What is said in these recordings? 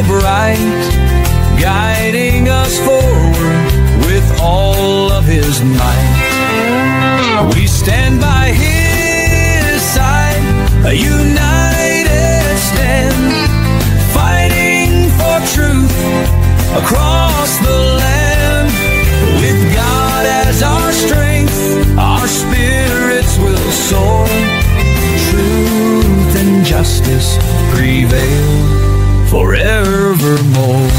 of right, guiding us forward with all of his might. We stand by his side, a united stand, fighting for truth across the land. With God as our strength, our spirits will soar. Truth and justice prevail forevermore.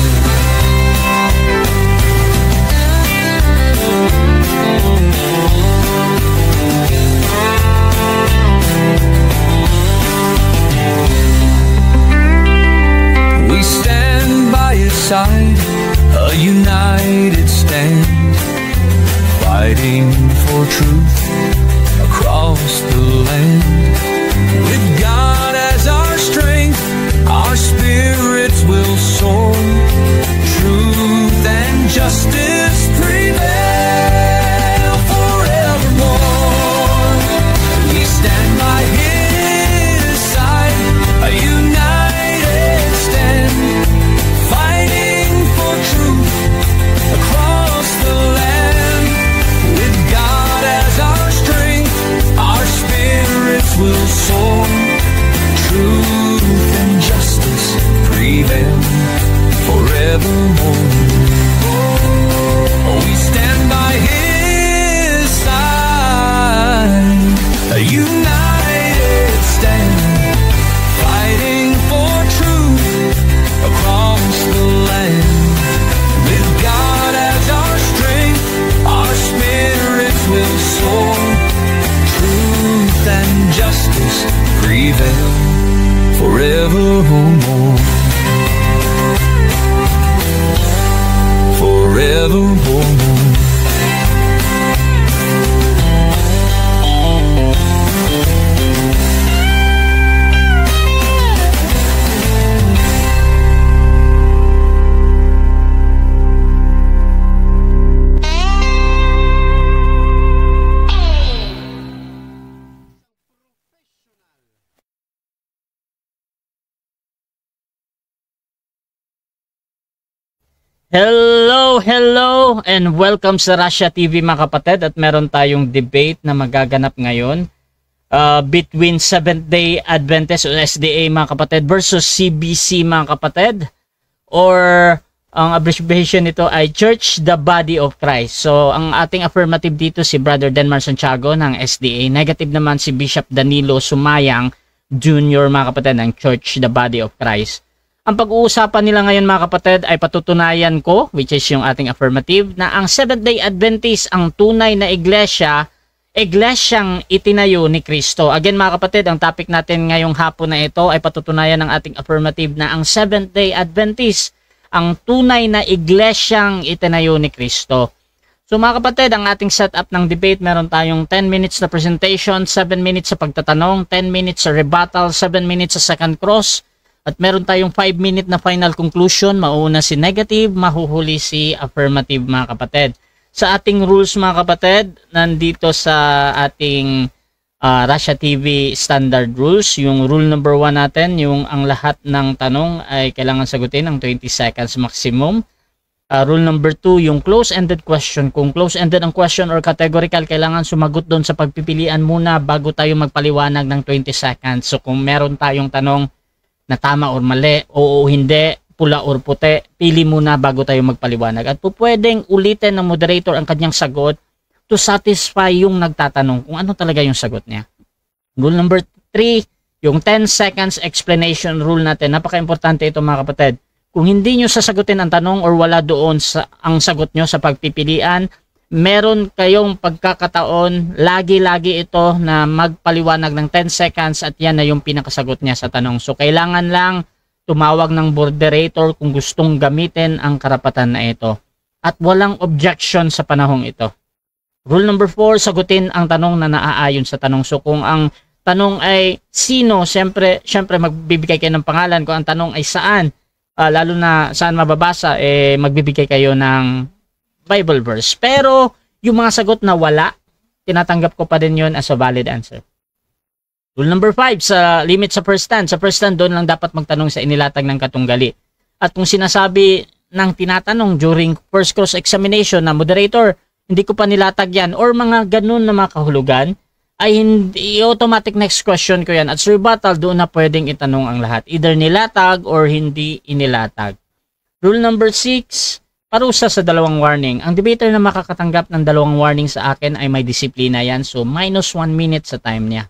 We stand by his side, a united stand, fighting for truth across the land. With God as our strength, our spirits will soar. Truth and justice prevail forevermore. We stand by his side, a united stand, fighting for truth across the land. With God as our strength, our spirits will soar. Truth and justice prevail forevermore. We stand by his side, a united stand, fighting for truth across the land. With God as our strength, our spirits will soar. Truth and justice prevail forevermore. Forevermore. Hello, and welcome sa Russia TV mga kapatid. At meron tayong debate na magaganap ngayon between Seventh-day Adventist o SDA mga kapatid versus CBC mga kapatid, or ang abbreviation nito ay Church the Body of Christ. So ang ating affirmative dito si Brother Denmar Santiago ng SDA, negative naman si Bishop Danilo Sumayang Jr. mga kapatid ng Church the Body of Christ. Ang pag-uusapan nila ngayon mga kapatid ay patutunayan ko, which is yung ating affirmative, na ang Seventh-day Adventist ang tunay na iglesyang itinayo ni Kristo. Again mga kapatid, ang topic natin ngayong hapon na ito ay patutunayan ng ating affirmative na ang Seventh-day Adventist ang tunay na iglesyang itinayo ni Kristo. So mga kapatid, ang ating setup ng debate, meron tayong 10 minutes na presentation, 7 minutes sa pagtatanong, 10 minutes sa rebuttal, 7 minutes sa second cross, at meron tayong 5-minute na final conclusion. Mauna si negative, mahuhuli si affirmative mga kapatid. Sa ating rules mga kapatid, nandito sa ating Russia TV standard rules, yung rule number 1 natin, yung ang lahat ng tanong ay kailangan sagutin ng 20 seconds maximum. Rule number 2, yung close-ended question. Kung close-ended ang question or categorical, kailangan sumagot doon sa pagpipilian muna bago tayo magpaliwanag ng 20 seconds. So kung meron tayong tanong na tama or mali, oo o hindi, pula or puti, pili muna bago tayo magpaliwanag. At po pwedeng ulitin ng moderator ang kanyang sagot to satisfy yung nagtatanong kung ano talaga yung sagot niya. Rule number 3, yung 10 seconds explanation rule natin. Napaka-importante ito mga kapatid. Kung hindi nyo sasagutin ang tanong or wala doon ang sagot nyo sa pagpipilian, meron kayong pagkakataon, lagi-lagi ito na magpaliwanag ng 10 seconds at yan na yung pinakasagot niya sa tanong. So kailangan lang tumawag ng moderator kung gustong gamitin ang karapatan na ito. At walang objection sa panahong ito. Rule number 4, sagutin ang tanong na naaayon sa tanong. So kung ang tanong ay sino, syempre magbibigay kayo ng pangalan. Kung ang tanong ay saan, lalo na saan mababasa, magbibigay kayo ng Bible verse. Pero yung mga sagot na wala, tinatanggap ko pa din yun as a valid answer. Rule number 5, sa limit sa first stand. Sa first stand, doon lang dapat magtanong sa inilatag ng katunggali. At kung sinasabi ng tinatanong during first cross examination na moderator, hindi ko pa nilatag yan or mga ganun na mga kahulugan, ay hindi automatic next question ko yan. At sa rebuttal, doon na pwedeng itanong ang lahat. Either nilatag or hindi inilatag. Rule number 6, parusa sa dalawang warning. Ang debater na makakatanggap ng dalawang warning sa akin ay may disiplina yan. So, minus 1 minute sa time niya.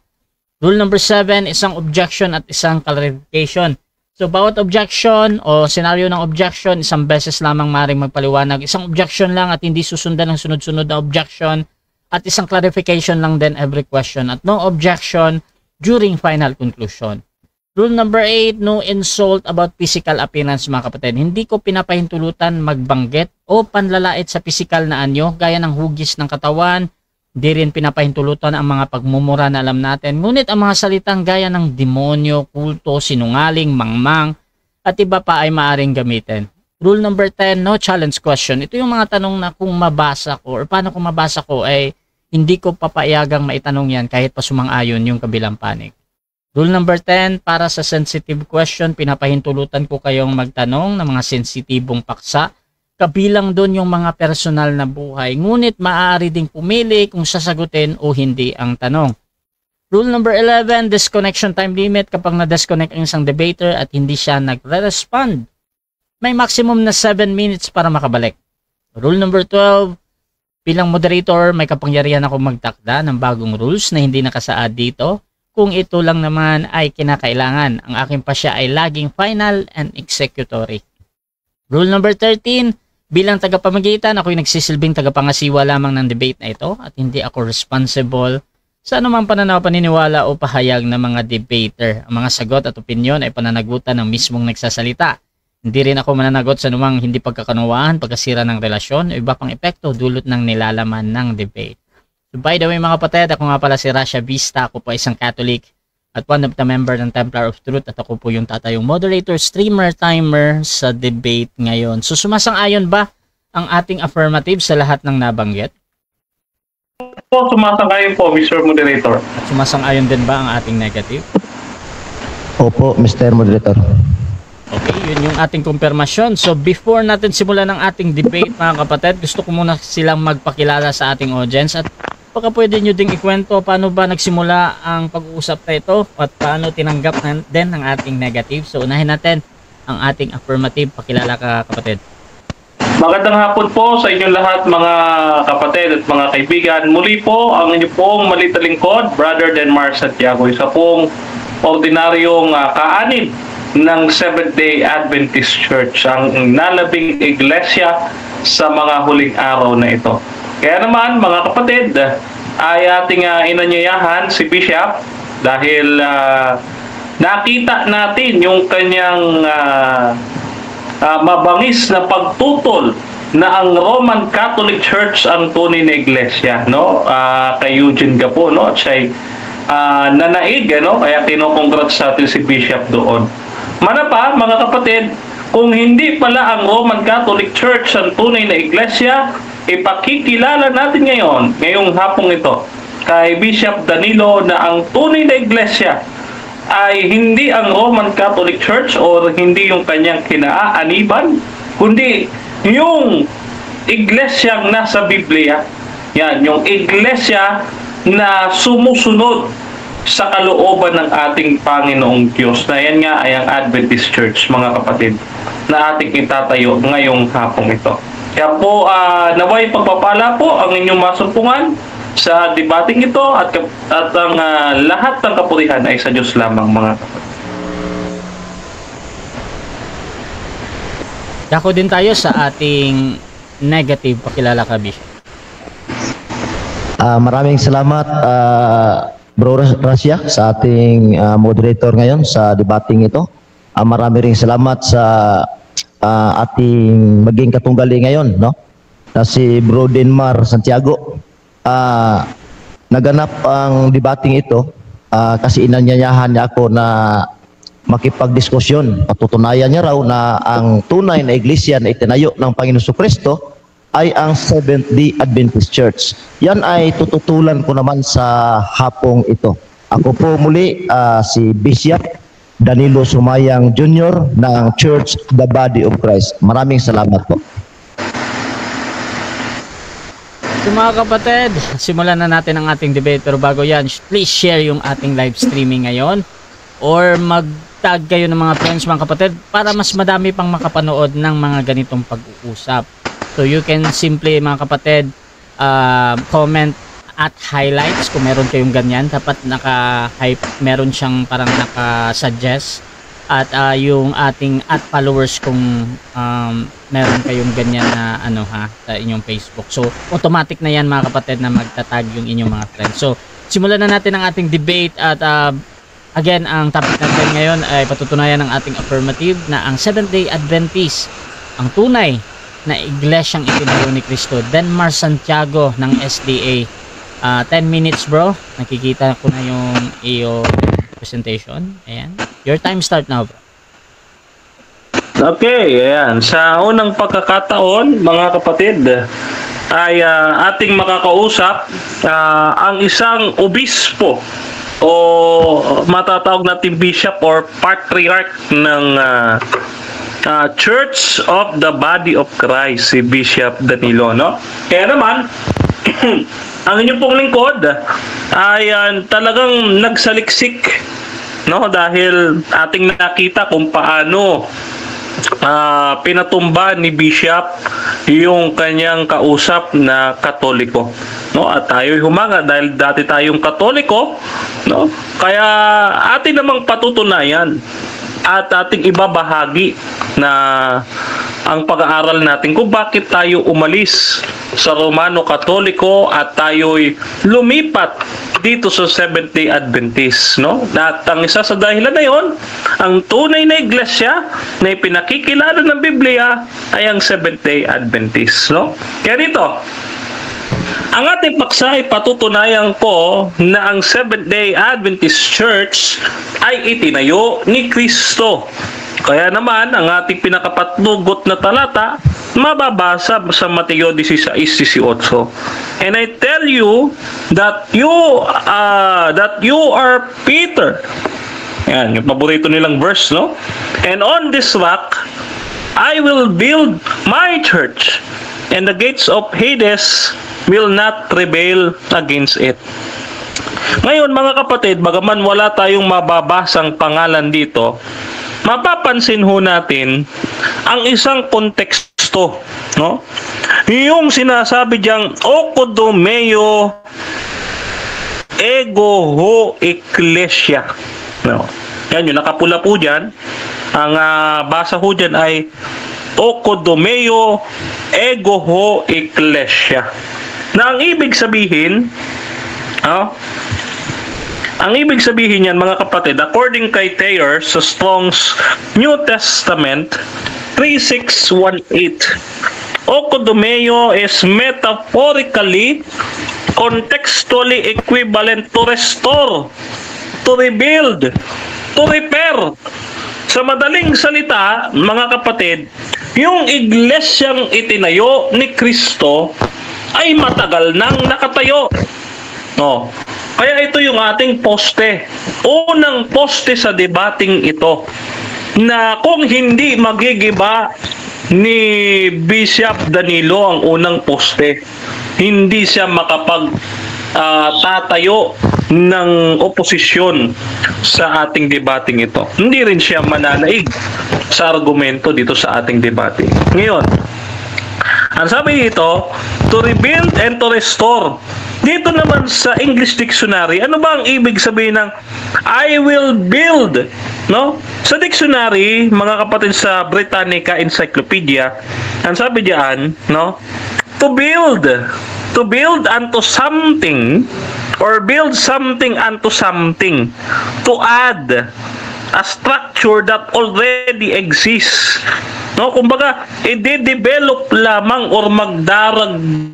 Rule number 7, isang objection at isang clarification. So, bawat objection o senaryo ng objection, isang beses lamang maaaring magpaliwanag. Isang objection lang at hindi susundan ng sunod-sunod na objection. At isang clarification lang din every question. At no objection during final conclusion. Rule number 8, no insult about physical appearance mga kapatid. Hindi ko pinapahintulutan magbanggit o panlalait sa physical na anyo gaya ng hugis ng katawan. Hindi rin pinapahintulutan ang mga pagmumura na alam natin. Ngunit ang mga salitang gaya ng demonyo, kulto, sinungaling, mangmang at iba pa ay maaaring gamitin. Rule number 10, no challenge question. Ito yung mga tanong na kung mabasa ko or paano kung mabasa ko ay hindi ko papayagang maitanong yan kahit pa sumang-ayon yung kabilang panig. Rule number 10, para sa sensitive question, pinapahintulutan ko kayong magtanong ng mga sensitibong paksa. Kabilang doon yung mga personal na buhay. Ngunit maaari ding pumili kung sasagutin o hindi ang tanong. Rule number 11, disconnection time limit. Kapag na-disconnect ang isang debater at hindi siya nagre-respond, may maximum na 7 minutes para makabalik. Rule number 12, bilang moderator, may kapangyarihan ako magtakda ng bagong rules na hindi nakasaad dito. Kung ito lang naman ay kinakailangan, ang aking pasya ay laging final and executory. Rule number 13, bilang tagapamagitan, ako'y nagsisilbing tagapangasiwa lamang ng debate na ito at hindi ako responsible sa anumang pananaw, paniniwala o pahayag ng mga debater. Ang mga sagot at opinyon ay pananagutan ng mismong nagsasalita. Hindi rin ako mananagot sa anumang hindi pagkakanawaan, pagkasira ng relasyon o iba pang epekto dulot ng nilalaman ng debate. So by the way mga kapatid, ako nga pala si Rasha Vista, ako po isang Catholic at one of the member ng Templar of Truth at ako po yung tatayong moderator, streamer, timer sa debate ngayon. So sumasang-ayon ba ang ating affirmative sa lahat ng nabanggit? Po, sumasang-ayon po, Mr. Moderator. At sumasang-ayon din ba ang ating negative? Opo, Mr. Moderator. Okay, yun yung ating kumpirmasyon. So before natin simulan ang ating debate mga kapatid, gusto ko muna silang magpakilala sa ating audience at baka pwede nyo ding ikwento paano ba nagsimula ang pag-uusap na ito at paano tinanggap din ng ating negative. So unahin natin ang ating affirmative. Pakilala ka kapatid. Magandang hapon po sa inyong lahat mga kapatid at mga kaibigan. Muli po ang inyo pong maliit na lingkod, Brother Denmar Santiago. Isa pong ordinaryong kaanib ng Seventh-day Adventist Church, ang nalabing iglesia sa mga huling araw na ito. Kaya naman mga kapatid, ay ating inanyayahan si Bishop dahil nakita natin yung kanyang mabangis na pagtutol na ang Roman Catholic Church ang tunay na iglesia, no? Kay Eugene Gapo, no? Siya'y nanaig, no? Kaya kinocongrats sa atin si Bishop doon. Manapa, mga kapatid, kung hindi pala ang Roman Catholic Church ang tunay na iglesia, ipakikilala natin ngayong hapong ito, kay Bishop Danilo na ang tunay na iglesia ay hindi ang Roman Catholic Church o hindi yung kanyang kinaaaniban, kundi yung iglesyang nasa Biblia. Yan, yung iglesia na sumusunod sa kalooban ng ating Panginoong Diyos. Na yan nga ay ang Adventist Church, mga kapatid, na ating itatayo ngayong hapong ito. Kaya po, naway pagpapala po ang inyong masumpungan sa debating ito at ang lahat ng kapurihan ay sa Diyos lamang, mga kapatid. Dako din tayo sa ating negative. Pakilala ka, Bishop. Maraming salamat, Bro Rasya, sa ating moderator ngayon sa debating ito. Marami ring salamat sa ating maging katunggali ngayon, no? Na si Bro Denmar Santiago. Naganap ang debating ito kasi inanyayahan niya ako na makipagdiskusyon. Patutunayan niya raw na ang tunay na iglesia na itinayo ng Panginoon Jesucristo ay ang Seventh-day Adventist Church. Yan ay tututulan ko naman sa hapong ito. Ako po muli si Bishop Danilo Sumayang Jr. ng Church the Body of Christ. Maraming salamat po. So mga kapatid, simulan na natin ang ating debate. Pero bago yan, please share yung ating live streaming ngayon or mag-tag kayo ng mga friends mga kapatid para mas madami pang makapanood ng mga ganitong pag-uusap. So you can simply mga kapatid comment at highlights kung meron kayong ganyan. Dapat meron siyang parang naka-suggest. At yung ating followers kung meron kayong ganyan na sa inyong Facebook. So automatic na yan mga kapatid na magtatag yung inyong mga friends. So simulan na natin ang ating debate at again ang topic natin ngayon ay patutunayan ng ating affirmative na ang Seventh-day Adventist ang tunay na iglesyang itinayo ni Cristo. Denmar Santiago ng SDA. 10 minutes bro. Nakikita ko na yung iyo presentation. Ayan. Your time start now, bro. Okay, ayan. Sa unang pagkakataon, mga kapatid, ay ating makakausap ang isang obispo o matatawag natin bishop or patriarch ng Church of the Body of Christ, si Bishop Danilo, no? Kaya naman, ang inyong pong lingkod ay talagang nagsaliksik, no, dahil ating nakita kung paano pinatumba ni Bishop yung kanyang kausap na Katoliko, no, at tayo'y humanga dahil dati tayong Katoliko, no, kaya atin namang patutunayan at ating ibabahagi na ang pag-aaral natin kung bakit tayo umalis sa Romano Katoliko at tayo'y lumipat dito sa Seventh-day Adventist, no? At ang isa sa dahilan na yon, ang tunay na iglesia na ipinakikilala ng Biblia ay ang Seventh-day Adventist, no? Kaya dito, ang ating paksa ay patutunayan ko na ang Seventh-day Adventist Church ay itinayo ni Kristo. Kaya naman, ang ating pinakapatnugot na talata, mababasa sa Mateo 16:18. And I tell you that you are Peter. Yan, yung paborito nilang verse, no? And on this rock, I will build my church, and the gates of Hades will not prevail against it. Ngayon, mga kapatid, bagaman wala tayong mababasang pangalan dito, mapapansin ho natin ang isang konteksto, no? Yung sinasabi diyang Okodomeo Ego Ho Ecclesia, no? Yan, yung nakapula po dyan. Ang basa ho dyan ay Okodomeo Ego Ho Ecclesia. Na ang ibig sabihin, ang ibig sabihin niyan, mga kapatid, according kay Thayer sa Strong's New Testament 3618, Okodomeo is metaphorically, contextually equivalent to restore, to rebuild, to repair. Sa madaling salita, mga kapatid, yung iglesyang itinayo ni Kristo ay matagal nang nakatayo. No. Kaya ito yung ating poste. Unang poste sa debating ito na kung hindi magigiba ni Bishop Danilo ang unang poste, hindi siya tatayo ng oposisyon sa ating debating ito. Hindi rin siya mananaig sa argumento dito sa ating debate. Ngayon, ang sabi dito, to rebuild and to restore. Dito naman sa English Dictionary, ano ba ang ibig sabihin ng I will build? No? Sa dictionary, mga kapatid sa Britannica Encyclopedia, ang sabi diyan, no? To build unto something or build something unto something. To add a structure that already exists. No, kumbaga, i-develop lamang or magdaragdag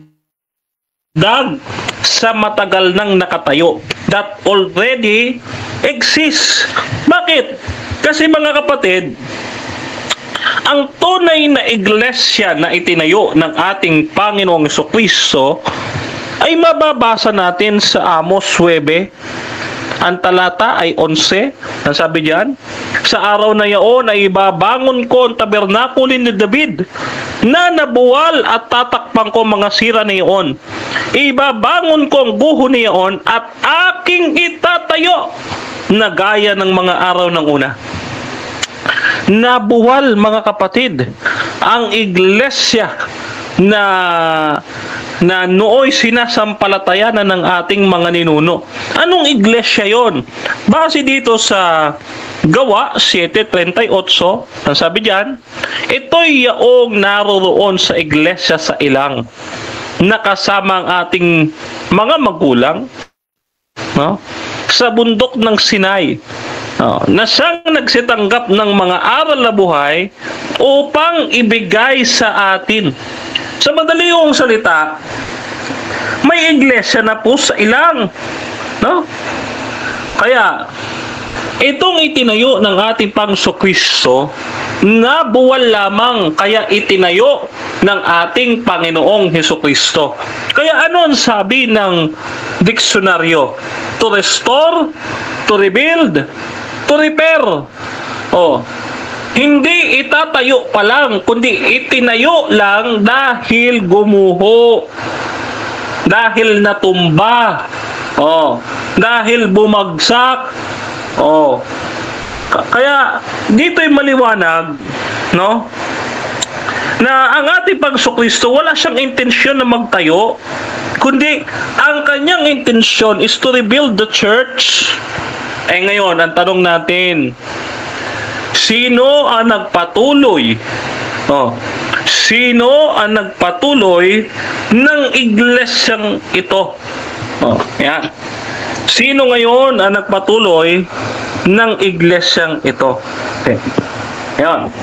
sa matagal nang nakatayo that already exists. Bakit? Kasi mga kapatid, ang tunay na iglesia na itinayo ng ating Panginoong Jesucristo ay mababasa natin sa Amos 9, Ang talata ay 11. Ang sabi diyan, sa araw na iyon ay ibabangon ko ang tabernakulo ni David na nabuwal at tatakpan ko mga sira na iyon. Ibabangon ko ang guho na iyon at aking itatayo na gaya ng mga araw ng una. Nabuwal, mga kapatid, ang iglesia na nooy sinasampalatayanan ng ating mga ninuno. Anong iglesia yon? Base dito sa Gawa 7:38, ang sabi diyan, ito'y yaong naroroon sa iglesia sa ilang, nakasama ang ating mga magulang, no? Sa bundok ng Sinai, na siyang nagsitanggap ng mga aral na buhay upang ibigay sa atin. Sa madali yung salita, may iglesia na po sa ilang, no? Kaya itong itinayo ng ating Panginoong na buwal lamang, kaya itinayo ng ating Panginoong Hesukristo. Kaya ano ang sabi ng diksyonaryo? To restore, to rebuild, to repair. Hindi itatayo pa lang, kundi itinayo lang dahil gumuho, dahil natumba, dahil bumagsak. Kaya dito'y maliwanag, no, na ang ating Panginoon wala siyang intensyon na magtayo, kundi ang kanyang intensyon is to rebuild the church. Ngayon, ang tanong natin, sino ang nagpatuloy? Sino ang nagpatuloy ng iglesyang ito? Yan. Sino ngayon ang nagpatuloy ng iglesyang ito? Okay. Yan.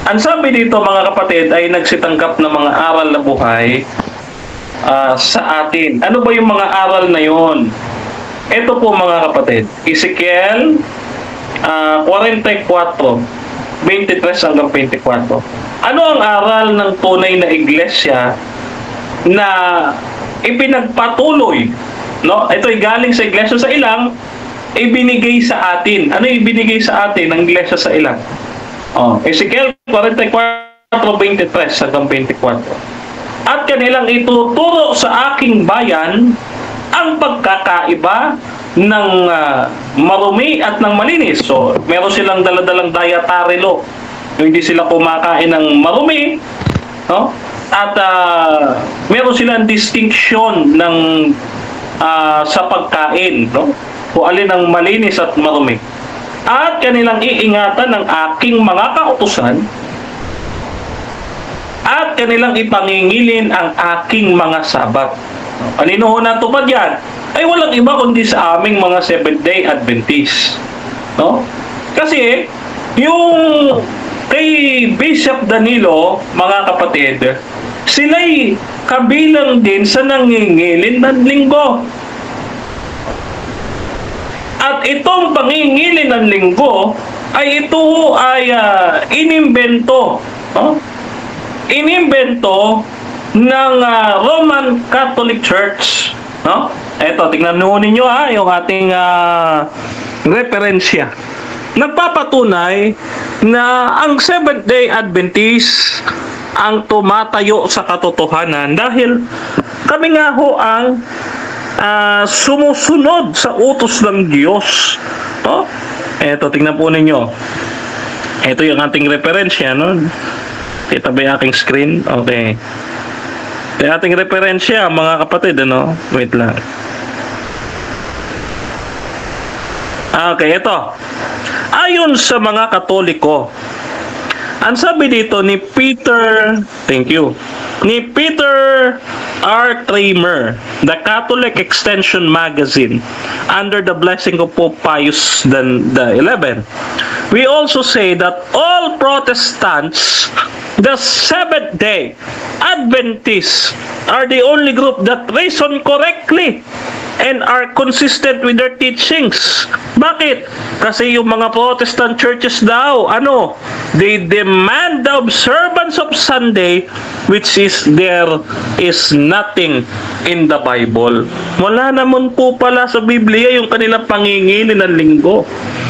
Ang sabi dito, mga kapatid, ay nagsitanggap ng mga aral na buhay sa atin. Ano ba yung mga aral na yon? Ito po, mga kapatid, Ezekiel 44, 23 hanggang 24. Ano ang aral ng tunay na iglesia na ipinagpatuloy? No? Ito ay galing sa iglesia sa ilang, ibinigay sa atin. Ano ibinigay sa atin ng iglesia sa ilang? Ezekiel 44, 23 hanggang 24. At kanilang ituturo sa aking bayan ang pagkakaiba ng marumi at ng malinis. So, meron silang daladalang dietary law. Hindi sila kumakain ng marumi, no? At meron silang distinction ng sa pagkain, no? Kung alin ang malinis at marumi. At kanilang iingatan ng aking mga kautusan at kanilang ipangingilin ang aking mga sabat. Kanino ho natupad yan? Ay walang iba kundi sa aming mga Seventh-day Adventist. No? Kasi yung kay Bishop Danilo, mga kapatid, sila'y kabilang din sa nangingilin ng linggo. At itong pangingilin ng linggo ay ito ay inimbento. No? Inimbento ng Roman Catholic Church. No? Ito, tingnan ninyo yung ating referensya. Nagpapatunay na ang Seventh-day Adventist ang tumatayo sa katotohanan dahil kami nga ho ang sumusunod sa utos ng Diyos. No? Ito, tingnan po ninyo. Ito yung ating referensya. No? Kita ba yung aking screen? Okay. Yung ating referensya, mga kapatid, ano? Wait lang. Okay, ito. Ayon sa mga Katoliko, ang sabi dito ni Peter, thank you, ni Peter R. Kramer, the Catholic Extension Magazine, under the blessing of Pope Pius XI, we also say that all Protestants, the Seventh-day Adventists, are the only group that reason correctly and are consistent with their teachings. Bakit? Kasi yung mga Protestant churches daw, they demand the observance of Sunday, which is there is nothing in the Bible. Wala naman po pala sa Biblia yung kanilang pangingilin ng linggo.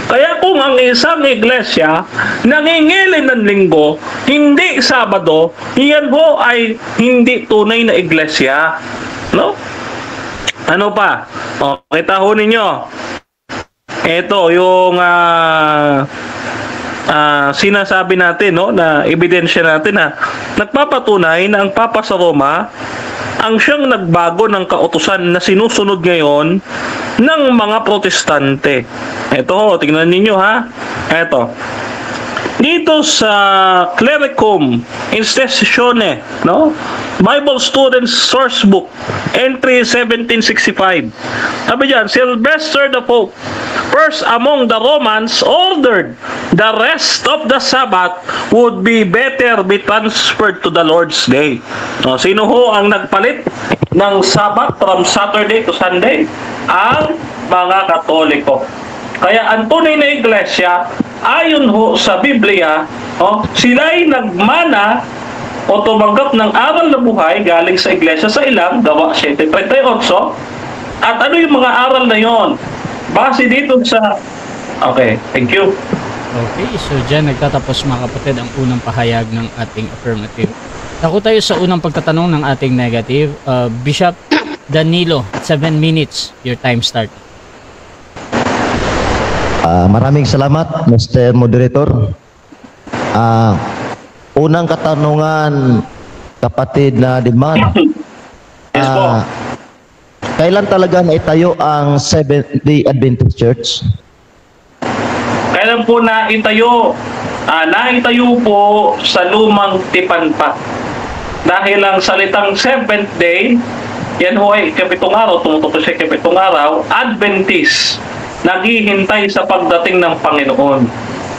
Kaya kung ang isang iglesia nangingilin ng linggo, hindi Sabado, iyan ho ay hindi tunay na iglesia. No? Ano pa? O, kita ho ninyo. Ito yung sinasabi natin, no, na ebidensya natin na nagpapatunay na ang Papa sa Roma ang siyang nagbago ng kautusan na sinusunod ngayon ng mga protestante. Ito, tingnan ninyo ha. Ito. Dito sa Clericum Instatione, no? Bible Students Sourcebook, entry 1765. Sabi diyan, Sylvester the Pope, first among the Romans, ordered the rest of the Sabbath would be better be transferred to the Lord's Day. No, sino ho ang nagpalit ng Sabbath from Saturday to Sunday? Ang mga Katoliko. Kaya ang tunay na iglesia, ayon ho sa Biblia, sila'y nagmana o tumanggap ng aral na buhay galing sa iglesia sa ilang, Gawa 7:38. At ano yung mga aral na yon? Base dito sa... Okay, thank you. Okay, so dyan nagtatapos mga kapatid ang unang pahayag ng ating affirmative. Ako tayo sa unang pagtatanong ng ating negative. Bishop Danilo, 7 minutes, your time start. Maraming salamat, Mr. Moderator. Unang katanungan, kapatid na Diman. Yes po. Kailan talaga naitayo ang Seventh-day Adventist Church? Kailan po naitayo? Naitayo po sa lumang tipan pa. Dahil ang salitang seventh day, yan ho ay kapitong araw, tumutukoy siya kapitong araw, Adventist, naghihintay sa pagdating ng Panginoon.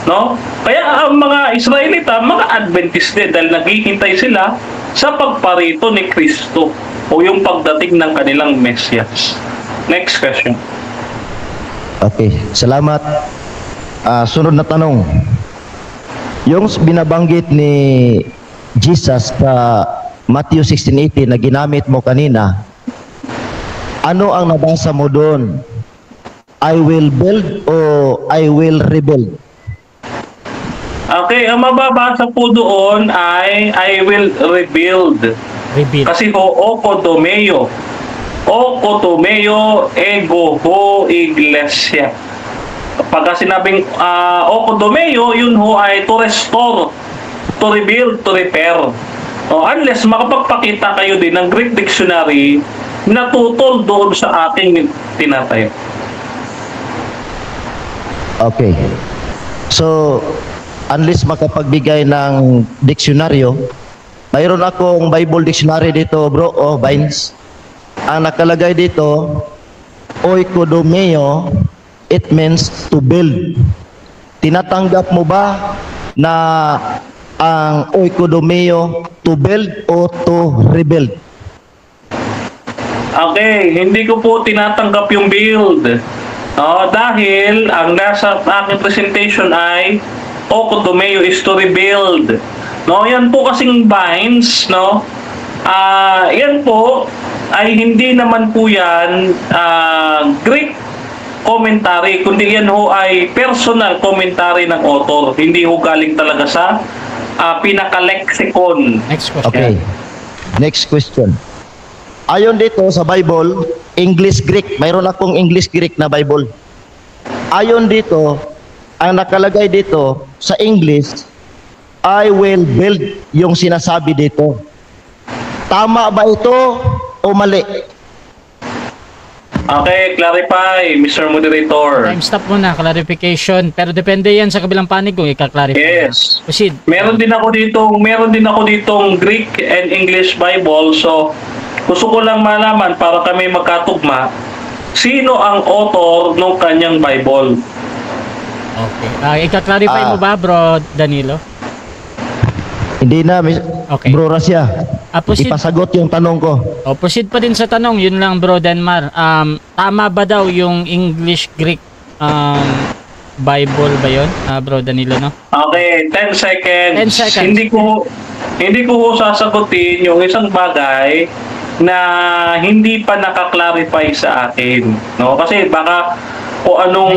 No? Kaya ang mga Israelita, mga Adventist din dahil naghihintay sila sa pagparito ni Kristo o yung pagdating ng kanilang Mesias. Next question. Okay, salamat. Sunod na tanong. Yung binabanggit ni Jesus sa Matthew 16:18 na ginamit mo kanina, ano ang nabasa mo doon? I will build o I will rebuild? Okay, ang mababasa po doon ay I will rebuild. Rebuild. Kasi ho, okodomeo. Okodomeo ego ho iglesia. Pagka sinabing okodomeo, yun ho ay to restore, to rebuild, to repair. Unless makapagpakita kayo din ng Greek dictionary na tutol doon sa ating tinatayo. Okay. So, unless makapagbigay ng diksyonaryo, mayroon akong Bible dictionary dito, bro, Vines. Ang nakalagay dito, oikodomeo, it means to build. Tinatanggap mo ba na ang oikodomeo to build o to rebuild? Okay, hindi ko po tinatanggap yung build. Dahil ang nasa aking presentation ay okodomeo is to rebuild. No, yan po kasing Vines, no? Yan po ay hindi naman po yan Greek commentary, kundi yan ho ay personal commentary ng author. Hindi ho galing talaga sa pinaka-lexicon. Next question. Okay. Next question. Ayon dito sa Bible, English-Greek. Mayroon akong English-Greek na Bible. Ayon dito, ang nakalagay dito sa English, I will build yung sinasabi dito. Tama ba ito o mali? Okay, clarify, Mr. Moderator. Time stop muna, clarification. Pero depende yan sa kabilang panig kung i-clarify. Yes. Proceed. Meron din ako ditong Greek and English Bible. So, gusto ko lang malaman para kami magkatugma, sino ang author ng kanyang Bible? Okay. I-clarify mo ba, bro Danilo? Hindi na, Okay. Bro Rasya. Proceed. Ipasagot yung tanong ko. Proceed pa din sa tanong. Yun lang, bro Denmar. Tama ba daw yung English-Greek Bible ba yun, bro Danilo, no? Okay, 10 seconds. 10 seconds. Hindi ko sasagutin yung isang bagay na hindi pa nakaklarify sa akin, no? Kasi baka o anong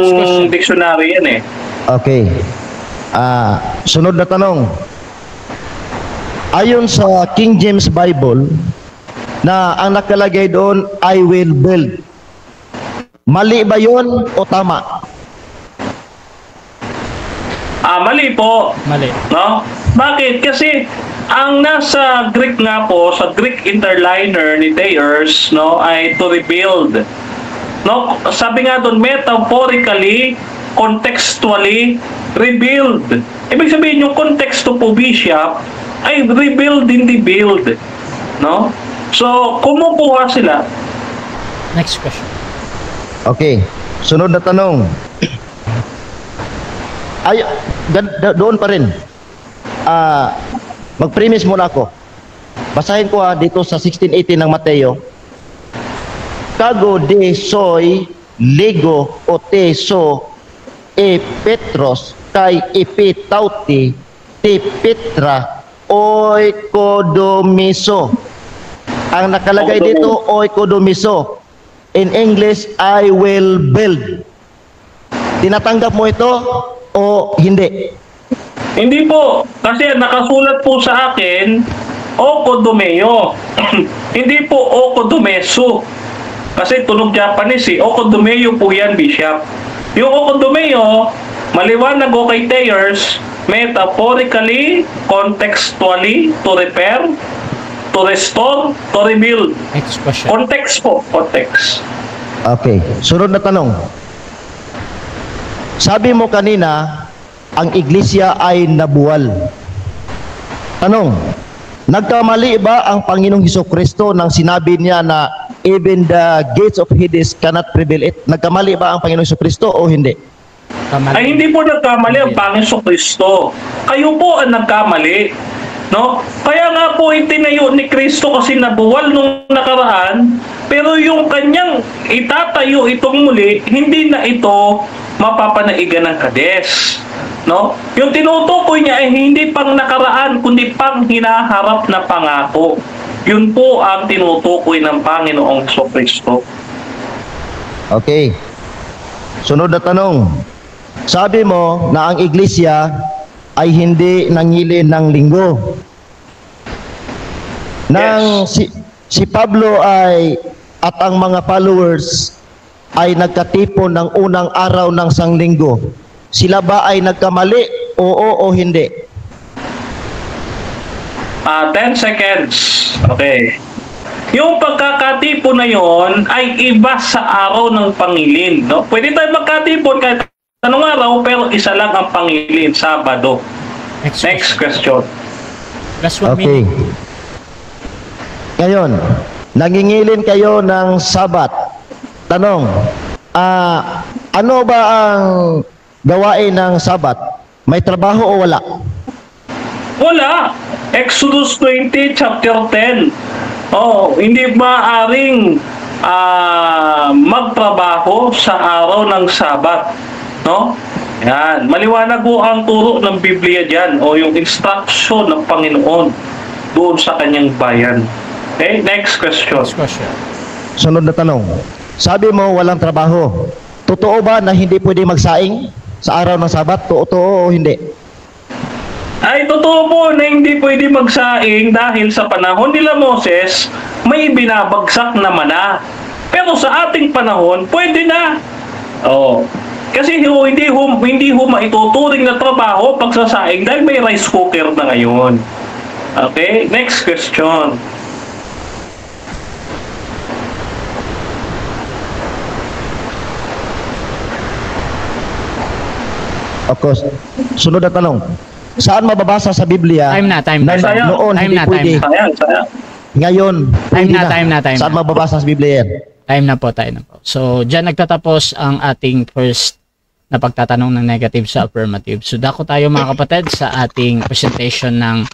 dictionary yan eh. Okay. Sunod na tanong. Ayon sa King James Bible, na ang nakalagay doon, I will build. Mali ba yun o tama? Mali po. Mali. No? Bakit? Kasi ang nasa Greek nga po, sa Greek interliner ni Thayers, no, ay to rebuild. No, sabi nga doon, metaphorically, contextually, rebuild. Ibig sabihin yung konteksto po, Bishop, ay rebuild in the build. No? So, kumukuha sila. Next question. Okay. Sunod na tanong. Ay, doon pa rin. Mag-premise muna ako. Basahin ko dito sa 16:18 ng Mateo. Kago de soy lego o teso e Petros kay ipitauti ti Petra oikodomiso. Ang nakalagay dito, oikodomiso. In English, I will build. Tinatanggap mo ito o hindi? Hindi po. Kasi nakasulat po sa akin, okodomeo. Hindi po okodomeso. Kasi tunog Japanese eh. Okodomeo po yan, Bishop. Yung okodomeo, maliwanag ko kay Thayers, metaphorically, contextually, to repair, to restore, to rebuild. Next question. Context po. Context. Okay. Sunod na tanong. Sabi mo kanina, ang iglesia ay nabuwal. Tanong, nagkamali ba ang Panginoong Hesukristo nang sinabi niya na even the gates of Hades cannot prevail it? Nagkamali ba ang Panginoong Hesukristo o hindi? Kamali. Ay hindi po nagkamali ang Panginoong Kristo. Kayo po ang nagkamali. No? Kaya nga po itinayo ni Kristo kasi nabuwal nung nakaraan, pero yung kanyang itatayo itong muli, hindi na ito mapapanaigan ng Hades. No? Yung tinutukoy niya ay hindi pang nakaraan, kundi pang hinaharap na pangako. Yun po ang tinutukoy ng Panginoong Kristo. Okay. Sunod na tanong. Sabi mo na ang iglesia ay hindi nangilin ng linggo. Nang si Pablo ay at ang mga followers ay nagkatipon ng unang araw ng sanglinggo, sila ba ay nagkamali? Oo o hindi? 10 seconds. Okay. Yung pagkakatipon na yon ay iba sa araw ng pangilin. No? Pwede tayo magkatipon kahit anong araw, pero isa lang ang pangilin, Sabado. Next question. Last 1 Okay. minute. Ngayon, nangingilin kayo ng Sabat. Tanong, ano ba ang gawain ng Sabat? May trabaho o wala? Wala. Exodus 20, chapter 10. Hindi maaaring magtrabaho sa araw ng Sabat. No? Yan. Maliwanag po ang turo ng Biblia dyan o yung instruction ng Panginoon doon sa kanyang bayan. Okay, next question. Next question. Sunod na tanong. Sabi mo walang trabaho. Totoo ba na hindi pwede magsaing sa araw ng Sabat? Totoo o hindi? Ay, totoo po na hindi pwede magsaing dahil sa panahon nila Moses, may binabagsak na mana. Pero sa ating panahon, pwede na. Kasi hindi ho maituturing na trabaho pagsasaing dahil may rice cooker na ngayon. Okay, next question. Of course. Sunod na tanong. Saan mababasa sa Biblia? Time na. Sayang. Noon Time hindi na, pwede. Sayang. Ngayon, pwede Time na. Saan mababasa sa Biblia yan? Time na po. So, dyan nagtatapos ang ating first na pagtatanong ng negative sa affirmative. So, dako tayo mga kapatid sa ating presentation ng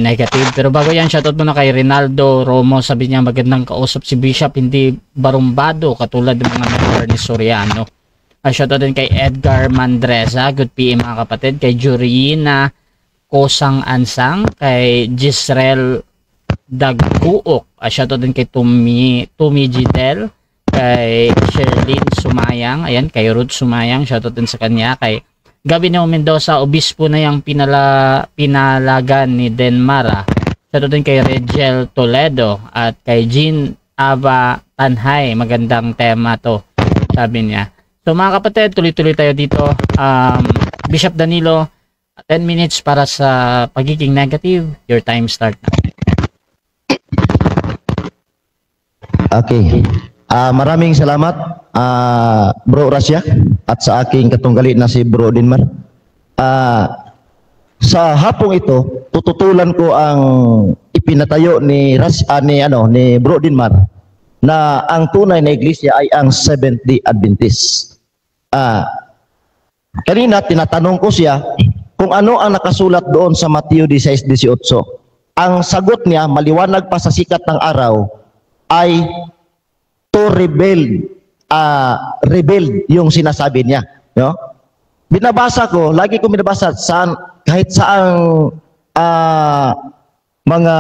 negative. Pero bago yan, shoutout muna kay Rinaldo Romo. Sabi niya magandang kausap si Bishop, hindi barumbado katulad ng mga member ni Soriano. Shoutout din kay Edgar Mandresa, good PM mga kapatid. Kay Jurina Kosang Ansang, kay Gisrel Dagkuok, Shoutout din kay Tumi Gidel, kay Sherlyn Sumayang, ayan, kay Ruth Sumayang, shoutout din sa kanya, kay Gabino Mendoza, obispo na yung pinalagan ni Denmara. Shoutout din kay Regel Toledo at kay Jean Ava Tanhay. Magandang tema to, sabi niya. So mga kapatid, tuloy-tuloy tayo dito. Bishop Danilo, 10 minutes para sa pagiging negative. Your time start na. Okay. Maraming salamat, Bro Rasya, at sa aking katunggali na si Bro Dinmar. Sa hapong ito, tututulan ko ang ipinatayo ni Bro Dinmar na ang tunay na iglesia ay ang Seventh-day Adventist. Kanina tinatanong ko siya kung ano ang nakasulat doon sa Mateo 16:18. Ang sagot niya, maliwanag pa sa sikat ng araw, ay to rebuild yung sinasabi niya, no? Binabasa ko, lagi ko binabasa kahit saang mga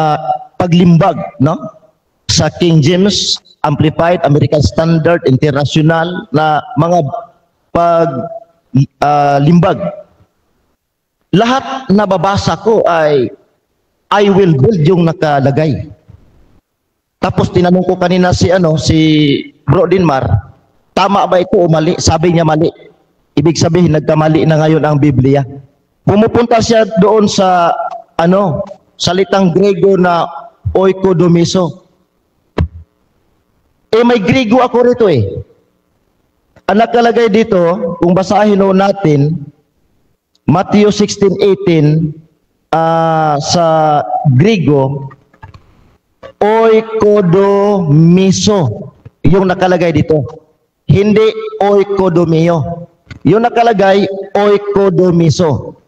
paglimbag, no? Sa King James Amplified, American Standard, International na mga paglimbag. Lahat na babasa ko ay I will build yung nakalagay. Tapos tinanong ko kanina si Bro Dinmar, tama ba ito o mali? Sabi niya mali. Ibig sabihin nagkamali na ngayon ang Biblia. Pumupunta siya doon sa salitang Grego na oikodomiso. May Grego ako rito eh. Ang nakalagay dito, kung basahin natin Matthew 16:18 sa Grego, oikodomiso yung nakalagay dito, hindi oikodomio. Yung nakalagay oikodomiso,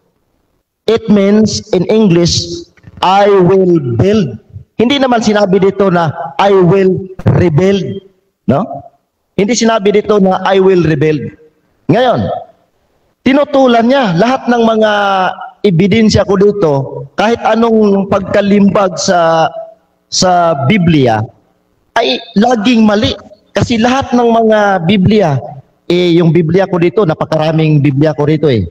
it means in English, I will build. Hindi naman sinabi dito na I will rebuild, no? Hindi sinabi dito na I will rebuild. Ngayon, tinutulan niya lahat ng mga ebidensya ko dito, kahit anong pagkalimbag sa Biblia ay laging mali. Kasi lahat ng mga Biblia, yung Biblia ko dito, napakaraming Biblia ko rito eh.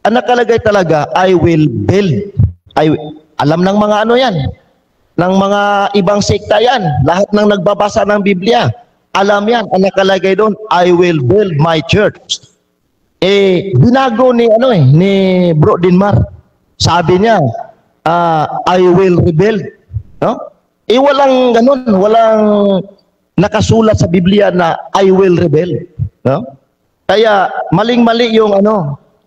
Ang nakalagay talaga, I will build. Alam ng mga yan, ng mga ibang sekta yan. Lahat ng nagbabasa ng Biblia, alam yan. Ang nakalagay doon, I will build my church. Binago ni Bro Dinmar. Sabi niya, I will rebuild. No? Walang ganun, walang nakasulat sa Biblia na I will rebel, no? Kaya maling-mali yung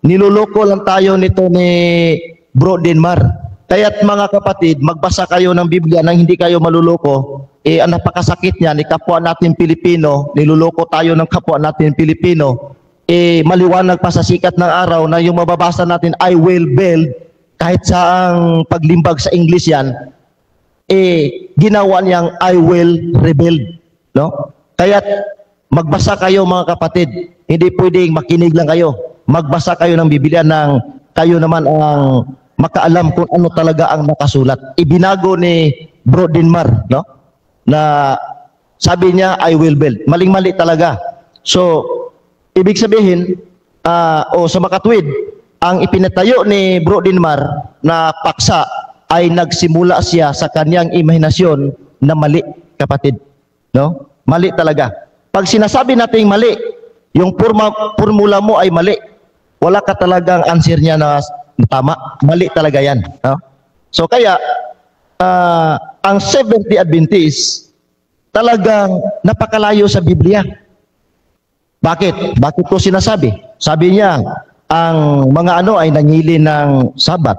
niloloko lang tayo nito ni Bro Dinmar. Kaya't mga kapatid, magbasa kayo ng Biblia nang hindi kayo maluloko. Ang napakasakit niya ni kapwa natin Pilipino, niloloko tayo ng kapwa natin Pilipino. Maliwanag pa sa sikat ng araw na yung mababasa natin I will build, kahit saang paglimbag sa English yan, ginawa niyang I will rebuild, no? Kaya magbasa kayo mga kapatid, hindi pwedeng makinig lang kayo. Magbasa kayo ng Biblia nang kayo naman ang makaalam kung ano talaga ang nakasulat. Ibinago ni Bro Dinmar, no? Na sabi niya I will build. Maling-mali talaga. So, ibig sabihin, sa makatwid, ang ipinatayo ni Bro Dinmar na paksa ay nagsimula siya sa kanyang imahinasyon na mali, kapatid. No? Mali talaga. Pag sinasabi nating mali, yung formula mo ay mali. Wala ka talagang answer niya na tama. Mali talaga yan. No? So kaya, ang Seventh-day Adventist talagang napakalayo sa Biblia. Bakit? Bakit ko sinasabi? Sabi niya, ang mga ay nangili ng Sabat.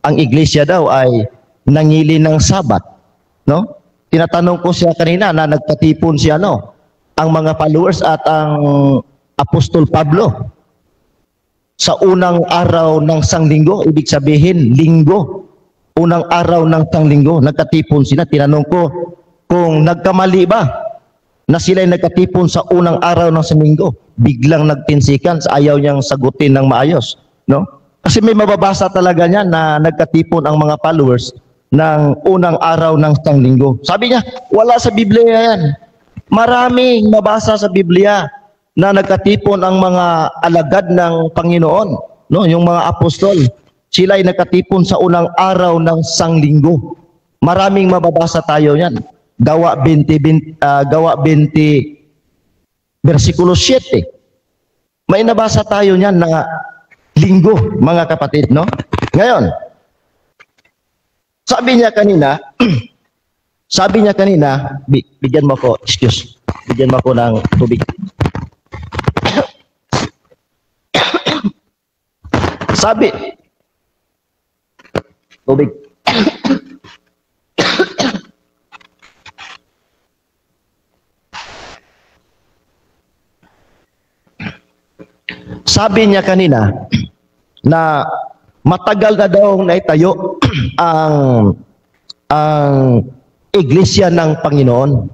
Ang iglesia daw ay nangili ng Sabat, no? Tinatanong ko siya kanina na nagkatipon siya, ang mga followers at ang Apostol Pablo sa unang araw ng Sanglinggo, ibig sabihin linggo, unang araw ng Sanglinggo, nagkatipon sila. Tinanong ko kung nagkamali ba na sila ay nagkatipon sa unang araw ng Sanglinggo. Biglang nagtinsikan, ayaw niyang sagutin ng maayos, no? Kasi may mababasa talaga niya na nagkatipon ang mga followers ng unang araw ng sanglinggo. Sabi niya, wala sa Biblia yan. Maraming mabasa sa Biblia na nagkatipon ang mga alagad ng Panginoon, no? Yung mga apostol, sila ay nagkatipon sa unang araw ng sanglinggo. Maraming mababasa tayo yan. Gawa 20 versikulo 7. May nabasa tayo niyan na linggo, mga kapatid, no? Ngayon, sabi niya kanina, bigyan mo ko, bigyan mo ko ng tubig. Tubig. Sabi niya kanina na matagal na daw naitayo ang iglesia ng Panginoon.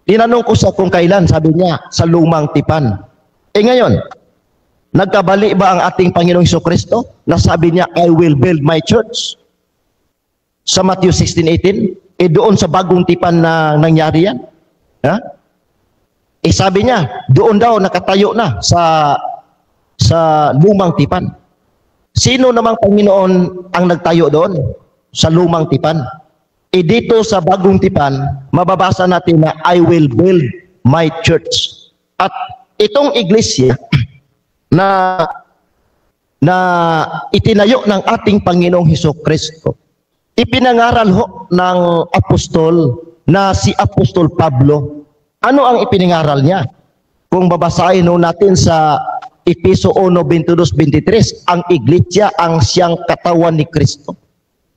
Tinanong ko sa kung kailan, sabi niya, sa lumang tipan. Ngayon, nagkabali ba ang ating Panginoong Jesucristo na sabi niya, I will build my church? Sa Matthew 16:18, doon sa bagong tipan na nangyari yan. Ha? Sabi niya, doon daw nakatayo na sa lumang tipan. Sino namang Panginoon ang nagtayo doon? Sa lumang tipan. Dito sa bagong tipan, mababasa natin na I will build my church. At itong iglesia na itinayo ng ating Panginoong Hesukristo, ipinangaral ho ng apostol na si Apostol Pablo. Ano ang ipinangaral niya? Kung babasahin natin sa Efeso 1:22-23, ang iglesia ang siyang katawan ni Kristo.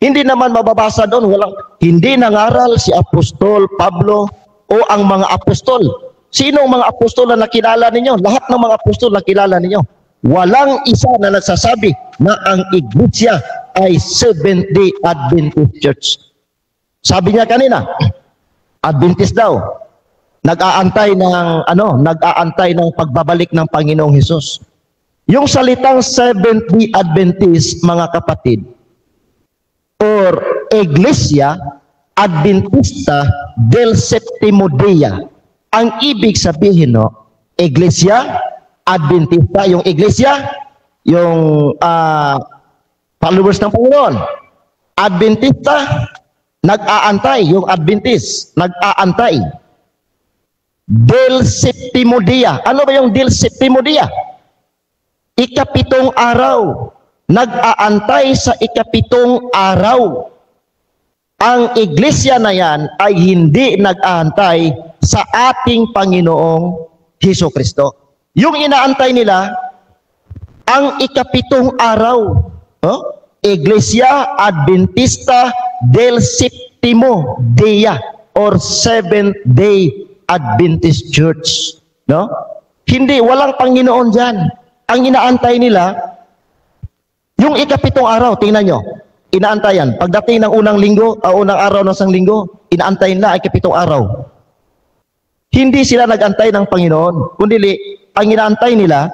Hindi naman mababasa doon, hindi nangaral si Apostol Pablo o ang mga apostol. Sino ang mga apostol na nakilala ninyo? Lahat ng mga apostol na kilala ninyo. Walang isa na nagsasabi na ang iglesia ay Seventh-day Adventist Church. Sabi niya kanina, Adventist daw. Nag-aantay ng pagbabalik ng Panginoong Hesus. Yung salitang Seventh-day Adventist, mga kapatid, or Iglesia Adventista del Septimo Dia, ang ibig sabihin, Iglesia Adventista, yung Iglesia, yung followers ng Panginoon. Adventista, nag-aantay, yung Adventist, nag-aantay. Del Septimo Dia. Ano ba yung Del Septimo Dia? Ikapitong araw. Nag-aantay sa ikapitong araw. Ang iglesia na yan ay hindi nag-aantay sa ating Panginoong Hesukristo. Yung inaantay nila, ang ikapitong araw. Iglesia Adventista del Septimo Dia or Seventh-day Adventist Church, no? Hindi, walang Panginoon diyan. Ang inaantay nila yung ikapitong araw. Tingnan nyo, inaantayan. Pagdating ng unang araw ng sanglinggo, inaantay nila ang ikapitong araw. Hindi sila nag-antay ng Panginoon, kundi ang inaantay nila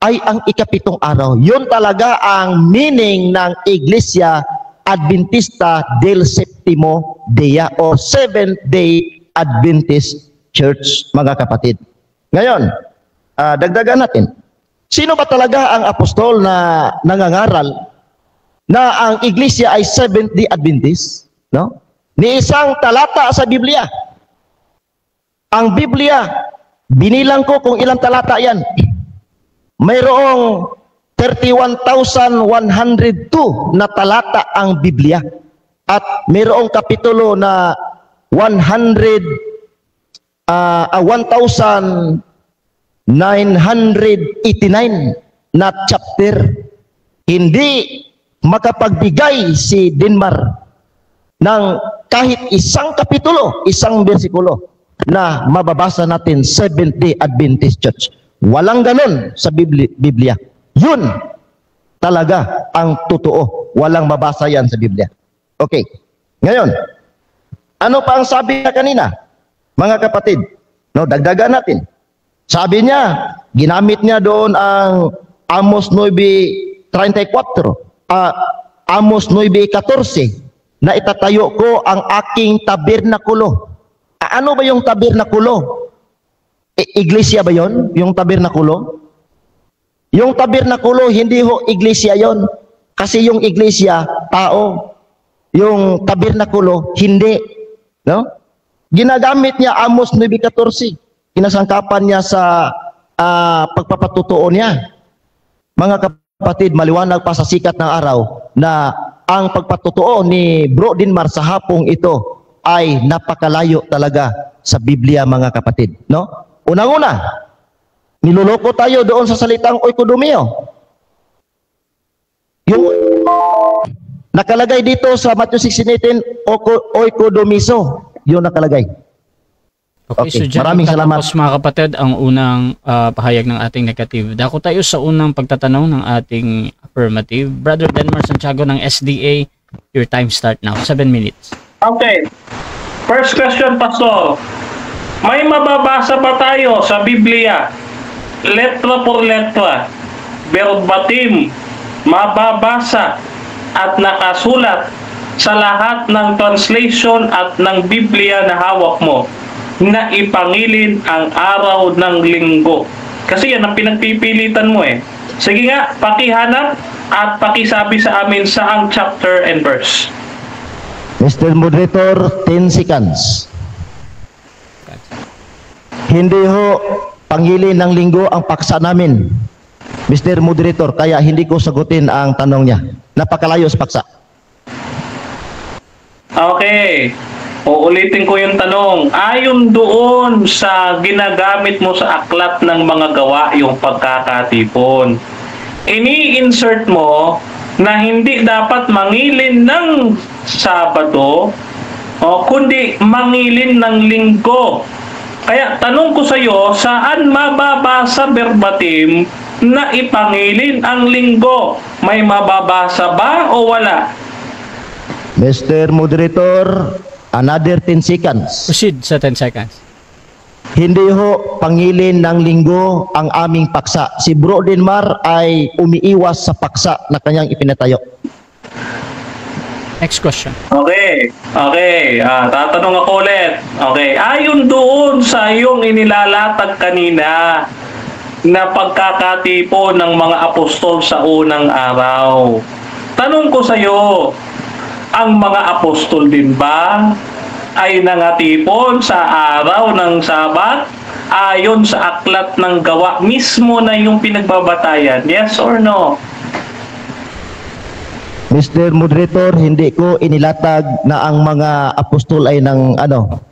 ay ang ikapitong araw. Yun talaga ang meaning ng Iglesia Adventista del Septimo Dia o Seventh-day Adventist Church, mga kapatid. Ngayon, dagdagan natin. Sino ba talaga ang apostol na nangangaral na ang iglesia ay Seventh-day Adventist? No? Ni isang talata sa Biblia. Ang Biblia, binilang ko kung ilang talata yan. Mayroong 31,102 na talata ang Biblia. At mayroong kapitulo na 1,989 na chapter. Hindi makapagbigay si Denmar ng kahit isang kapitulo, isang bersikulo na mababasa natin Seventh-day Adventist Church. Walang ganun sa Biblia. Yun talaga ang totoo. Walang mabasa yan sa Biblia. Okay. Ngayon, ano pa ang sabi niya kanina? Mga kapatid, dagdagan natin. Sabi niya, ginamit niya doon ang Amos 9:34, Amos 9:14. na itatayo ko ang aking tabernakulo. Ano ba yung tabernakulo? Iglesia ba yon? Yung tabernakulo? Yung tabernakulo, hindi ho iglesia yon. Kasi yung iglesia, tao. Yung tabernakulo, hindi. No? Ginagamit niya Amos 9:14. Kinasangkapan niya sa pagpapatutuo niya. Mga kapatid, maliwanag pa sa sikat ng araw na ang pagpatutuo ni Bro Dinmar sa hapong ito ay napakalayo talaga sa Biblia, mga kapatid. No? Unang-una, niloloko tayo doon sa salitang oikodomeo. Yung nakalagay dito sa Matthew 16:18, oikodomiso. Yun nakalagay. Okay, so dyan maraming salamat. Tapos mga kapatid, ang unang pahayag ng ating negative. Dako tayo sa unang pagtatanong ng ating affirmative. Brother Denmar Santiago ng SDA, your time start now. 7 minutes. Okay. First question, Pastor. May mababasa ba tayo sa Biblia, letra por letra, verbatim, mababasa at nakasulat sa lahat ng translation at ng Biblia na hawak mo, na ipangilin ang araw ng linggo? Kasi yan ang pinagpipilitan mo eh. Sige nga, pakihanap at pakisabi sa amin saang chapter and verse. Mr. Moderator, 10 seconds. Hindi ho pangilin ng linggo ang paksa namin, Mr. Moderator, kaya hindi ko sagutin ang tanong niya. Napakalayo sa paksa. Okay. Uulitin ko yung tanong. Ayon doon sa ginagamit mo sa aklat ng mga gawa, yung pagkakatipon, ini-insert mo na hindi dapat mangilin ng Sabado, kundi mangilin ng linggo. Kaya tanong ko sa iyo, saan mababasa verbatim na ipangilin ang linggo? May mababasa ba o wala? Mr. Moderator, another 10 seconds. Proceed sa 10 seconds. Hindi ho pangilin ng linggo ang aming paksa. Si Bro Dinmar ay umiiwas sa paksa na kanyang ipinatayo. Next question. Okay. Tatanong ako ulit. Okay. Ayon doon sa iyong inilalatag kanina na pagkakatipon ng mga apostol sa unang araw, tanong ko sa iyo, ang mga apostol din ba ay nangatipon sa araw ng Sabat ayon sa aklat ng gawa mismo na yung pinagbabatayan? Yes or no? Mr. Moderator, hindi ko inilatag na ang mga apostol ay ng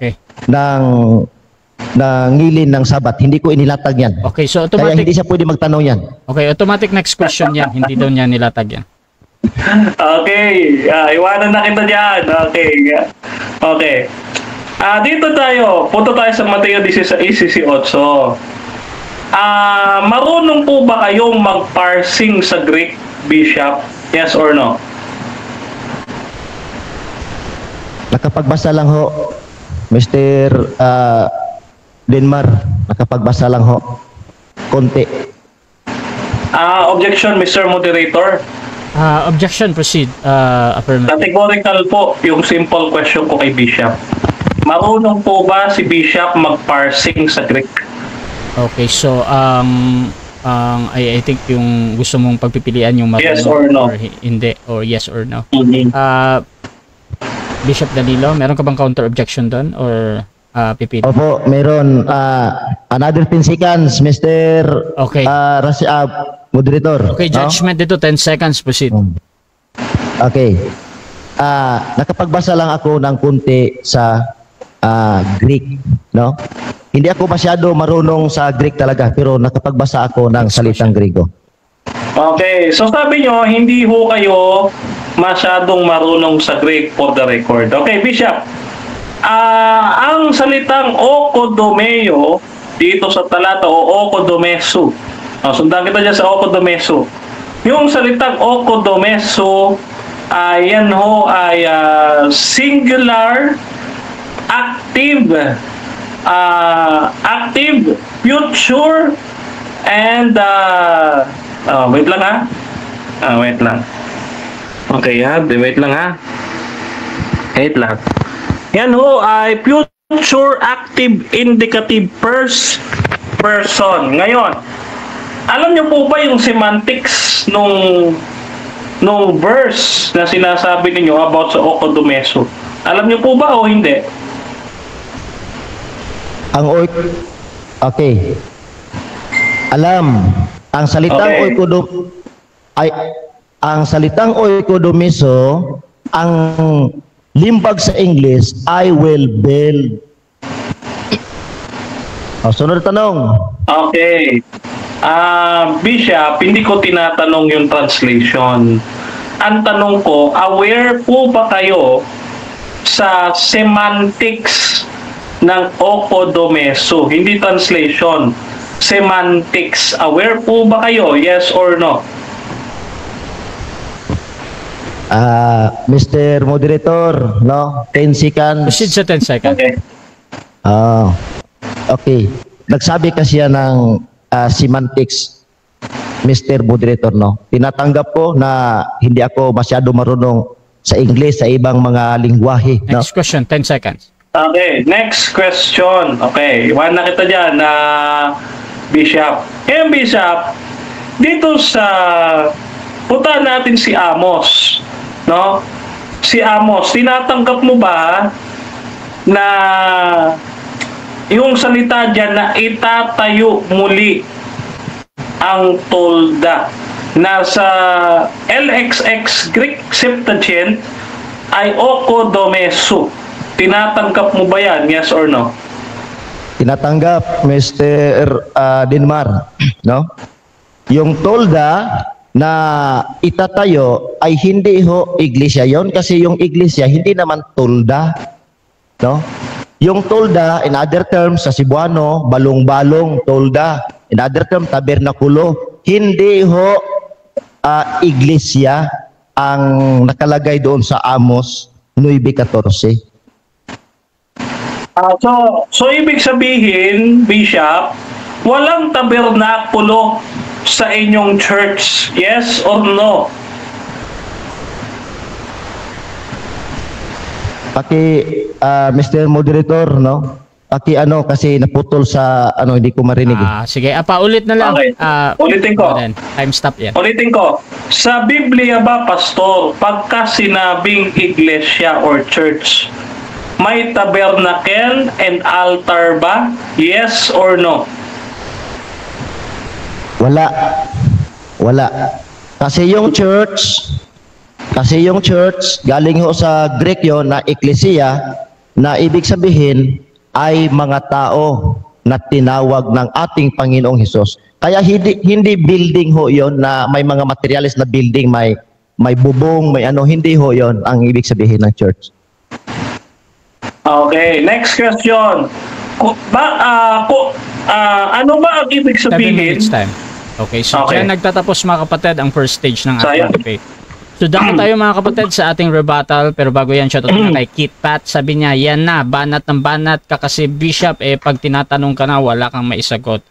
Okay. ng ngilin ng Sabat. Hindi ko inilatag yan. Okay, so Kaya automatic. hindi siya pwede magtanong yan. Okay, automatic next question yan. Hindi daw niya nilatag yan. Okay, iwanan na kita dyan. Okay. Dito tayo, punta tayo sa Mateo 16:18. Marunong po ba kayong mag-parsing sa Greek, Bishop? Yes or no? Nakapagbasa lang ho, Mr. Dinmar. Nakapagbasa lang ho. Konti. Objection, Mr. Moderator. Objection, proceed. Affirmative. Categorical po yung simple question ko kay Bishop. Marunong po ba si Bishop mag-parsing sa Greek? Okay, so I think yung gusto mong pagpipilian yung marunong Yes or no? hindi, or yes or no. Mhm. Bishop Danilo, meron ka bang counter objection doon or pipili? Opo, meron another 10 seconds, Mr. Okay. Moderator. Okay, judgment dito 10 seconds, proceed. Okay. Nakapagbasa lang ako ng kunti sa Greek, no? Hindi ako masyado marunong sa Greek talaga, pero nakapagbasa ako ng salitang Grego. Okay, so sabi nyo, hindi ho kayo masyadong marunong sa Greek, for the record. Okay, Bishop, ang salitang okodomeo dito sa talata o okodomesu, sundan kita dyan sa okodomesu. Yung salitang okodomesu, yan ho ay singular, active, future, and wait lang ha. Wait lang. Okay ha, wait lang ha. Wait lang. Yan ho ay future active indicative first person. Ngayon, alam niyo po ba yung semantics nung verse na sinasabi ninyo about sa Okodomeso? Alam niyo po ba o hindi? Okay. Alam, ang salitang oikodomeso, ang limbag sa English, I will build. Sunod tanong. Okay. Bishop, hindi ko tinatanong yung translation. Ang tanong ko, aware po ba kayo sa semantics ng Okodomeso? Hindi translation. Semantics. Aware po ba kayo? Yes or no? Mr. Moderator, no? 10 seconds. Proceed sa 10 seconds. Okay. Okay. Nagsabi kasi yan ng semantics, Mr. Moderator, no? Tinatanggap ko na hindi ako masyado marunong sa English, sa ibang mga lingwahe, no? Next question, 10 seconds. Okay, next question. Okay, iwan na kita dyan na Bishop. Ngayon, Bishop, dito sa punta natin si Amos, no? Si Amos, tinatanggap mo ba na yung salita dyan na itatayo muli ang tolda na sa LXX Greek Septuagint ay Okodomeso? Tinatanggap mo ba yan? Yes or no? Tinatanggap, Mr. Dinmar, no? Yung tolda na itatayo ay hindi ho iglesia yon, kasi yung iglesia hindi naman tolda, no? Yung tolda, in other terms, sa Cebuano, balong-balong tolda. In other terms, tabernakulo. Hindi ho iglesia ang nakalagay doon sa Amos 9:14. So ibig sabihin, Bishop, walang tabernakulo sa inyong church. Yes or no? Mr. Moderator, no? Kasi naputol sa hindi ko marinig. Sige, paulit na lang. Okay. Ulitin ko. Time stop yan. Ulitin ko. Sa Biblia ba, Pastor, pagka sinabing iglesia or church, may tabernacle and altar ba? Yes or no? Wala. Kasi yung church, galing ho sa Greek yon na ecclesia, na ibig sabihin ay mga tao na tinawag ng ating Panginoong Hesus. Kaya hindi building ho yon na may mga materials na building, may bubong, may hindi ho yon ang ibig sabihin ng church. Okay, next question. Ano ba ang ibig 7 sabihin? minutes time. Okay, so Okay. dyan nagtatapos mga kapatid ang first stage ng Sayang. ating debate. So dako tayo mga kapatid sa ating rebuttal, pero bago yan, shoutout na kay Kit Pat. Sabi niya, yan na, banat ng banat ka kasi Bishop, pag tinatanong ka na, wala kang maisagot.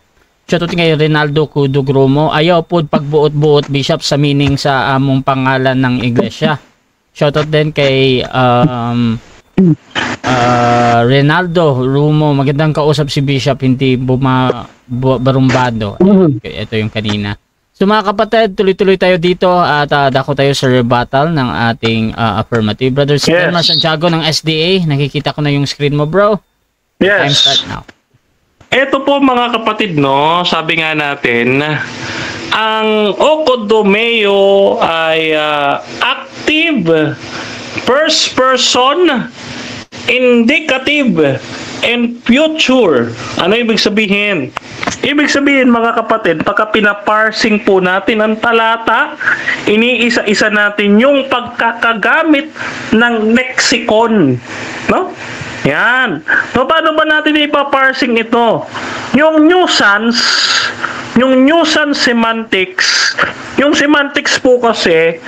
Shoutout kay Rinaldo Kudugromo, ayaw po pagbuot-buot Bishop sa meaning sa among pangalan ng iglesia. Shoutout din kay Rinaldo Rumo, magandang kausap si Bishop, hindi barumbado. Ito yung kanina. So mga kapatid, tuloy-tuloy tayo dito at dako tayo sa rebuttal ng ating affirmative. Brother Elmer Santiago ng SDA, nakikita ko na yung screen mo, bro. Time Yes. start now. Ito po mga kapatid, no, sabi nga natin, ang Okodomeo ay active, first person, indicative, and future. Ano ibig sabihin? Ibig sabihin mga kapatid, pagka pinaparsing po natin ang talata, iniisa-isa natin yung pagkakagamit ng lexicon, no? Yan. So, paano ba natin ipaparsing ito? Yung nuisance semantics, yung semantics po kasi,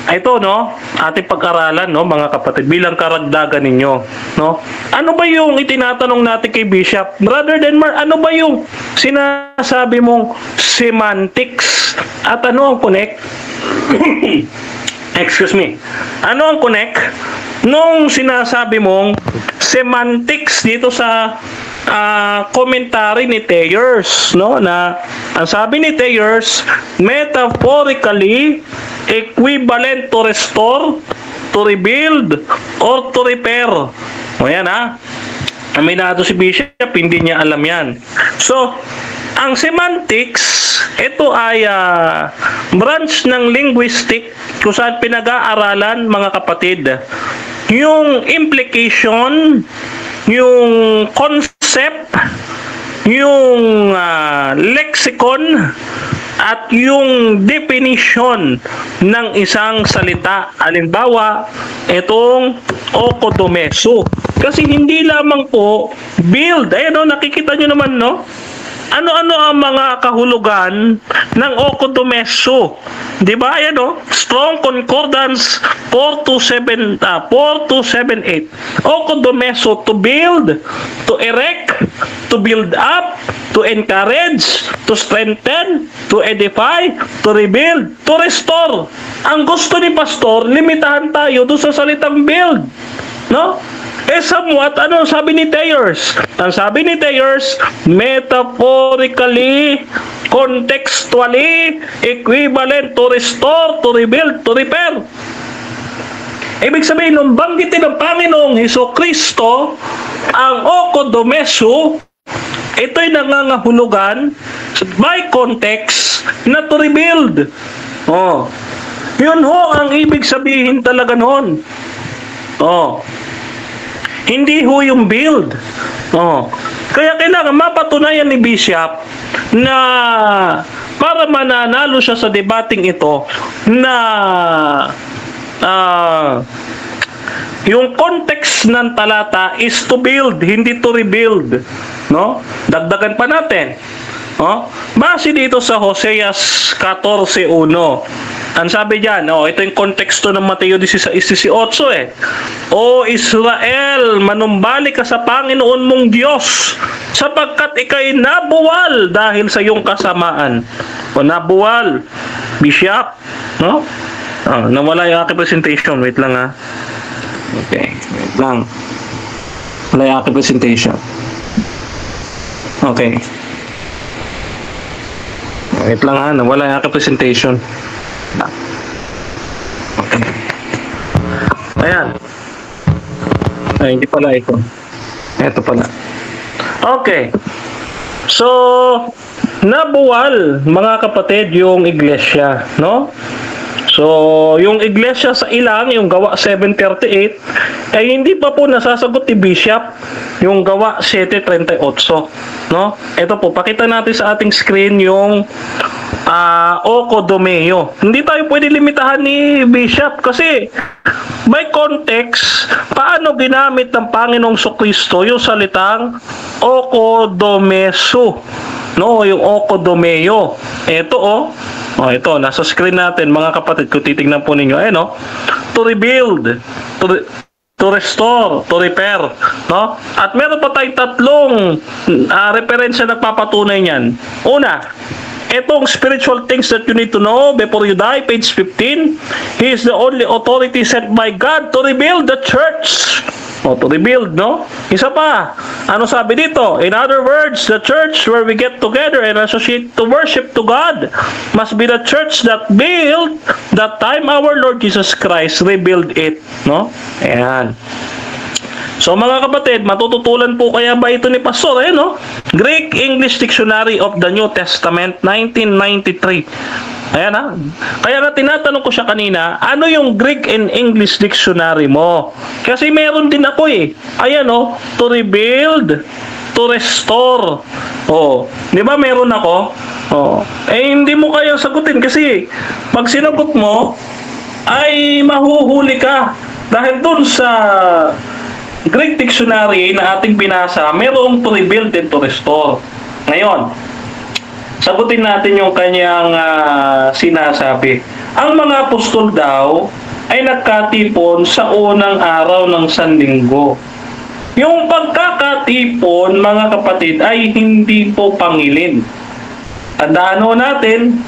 ito, no, ating pag-aralan, no, mga kapatid, bilang karagdagan ninyo, no? Ano ba yung itinatanong natin kay Bishop? Brother Denmar, ano ba yung sinasabi mong semantics? At ano ang connect? Excuse me. Ano ang connect? Nung sinasabi mong semantics dito sa commentary ni Thayers, no, na ang sabi ni Thayers, metaphorically equivalent to restore, to rebuild, or to repair. O yan ha. Aminado si Bishop, hindi niya alam yan. So, ang semantics, ito ay branch ng linguistic kung saan pinag-aaralan, mga kapatid, yung implication, yung concept, yung lexicon, at yung definition ng isang salita. Halimbawa, itong okodomeso. Kasi hindi lamang po build. Ayan o, nakikita nyo naman, no? Ano-ano ang mga kahulugan ng okodomeso? Di ba? Ayan o, Strong Concordance 4278. Okodomeso, to build, to erect, to build up, to encourage, to strengthen, to edify, to rebuild, to restore. Ang gusto ni Pastor, limitahan tayo doon sa salitang build. No? Somewhat, ano sabi ni Thayers? Ang sabi ni Thayers, metaphorically, contextually, equivalent to restore, to rebuild, to repair. Ibig sabihin, nung banggitin ng Panginoong Hesukristo, ang okodomeso, ito'y nangangahulugan by context na to rebuild. Oh. Yun ho ang ibig sabihin talaga noon. Oh. Hindi ho yung build. Oh. Kaya kailangan mapatunayan ni Bishop na para mananalo siya sa debating ito na yung context ng talata is to build, hindi to rebuild. No? Dagdagan pa natin. Oh? Base dito sa Hoseas 14:1. Ang sabi diyan, ito yung konteksto ng Mateo 16:18 eh. O Israel, manumbalik ka sa Panginoon mong Diyos, sapagkat ikay nabuwal dahil sa iyong kasamaan. O nabuwal, Bishop, no? Nawala yung aking presentation. Wait lang ha. Okay, wait lang. Wala yung aking presentation. Okay. Wait lang ha, nawala yung aking presentation. Okay. Ayan. Ay, hindi pala ito. Ito pala. Okay. So, nabuwal, mga kapatid, yung iglesia, no? So, yung iglesia sa ilang, yung Gawa 7:38, ay hindi pa po nasasagot ni Bishop yung Gawa 7:38, no? Ito po, pakita natin sa ating screen yung okodomeo. Hindi tayo pwede limitahan ni Bishop kasi by context, paano ginamit ng Panginoong Kristo yung salitang okodomeso, no? Yung okodomeo. Ito ito, nasa screen natin, mga kapatid, kung titignan po ninyo, to rebuild, to restore, to repair, no? At meron pa tayong tatlong referensya na papatunay niyan. Una, itong spiritual things that you need to know before you die, page 15. He is the only authority sent by God to rebuild the church. To rebuild, no? Isa pa, ano sabi dito? In other words, the church where we get together and associate to worship to God must be the church that built that time our Lord Jesus Christ rebuild it, no? Ayan. So mga kapatid, matututulan po kaya ba ito ni Pastor, no? Greek English Dictionary of the New Testament, 1993. Ayan ha. Kaya nga tinatanong ko siya kanina, ano yung Greek and English Dictionary mo? Kasi meron din ako eh. Ayan to rebuild, to restore. Di ba meron ako? Hindi mo kaya sagutin kasi pag sinagot mo, ay mahuhuli ka. Dahil dun sa Greek Dictionary na ating binasa, mayroong to rebuild and to restore. Ngayon, sagutin natin yung kanyang sinasabi. Ang mga apostol daw ay nagkatipon sa unang araw ng Sanlinggo. Yung pagkakatipon, mga kapatid, ay hindi po pangilin. Tandaan natin,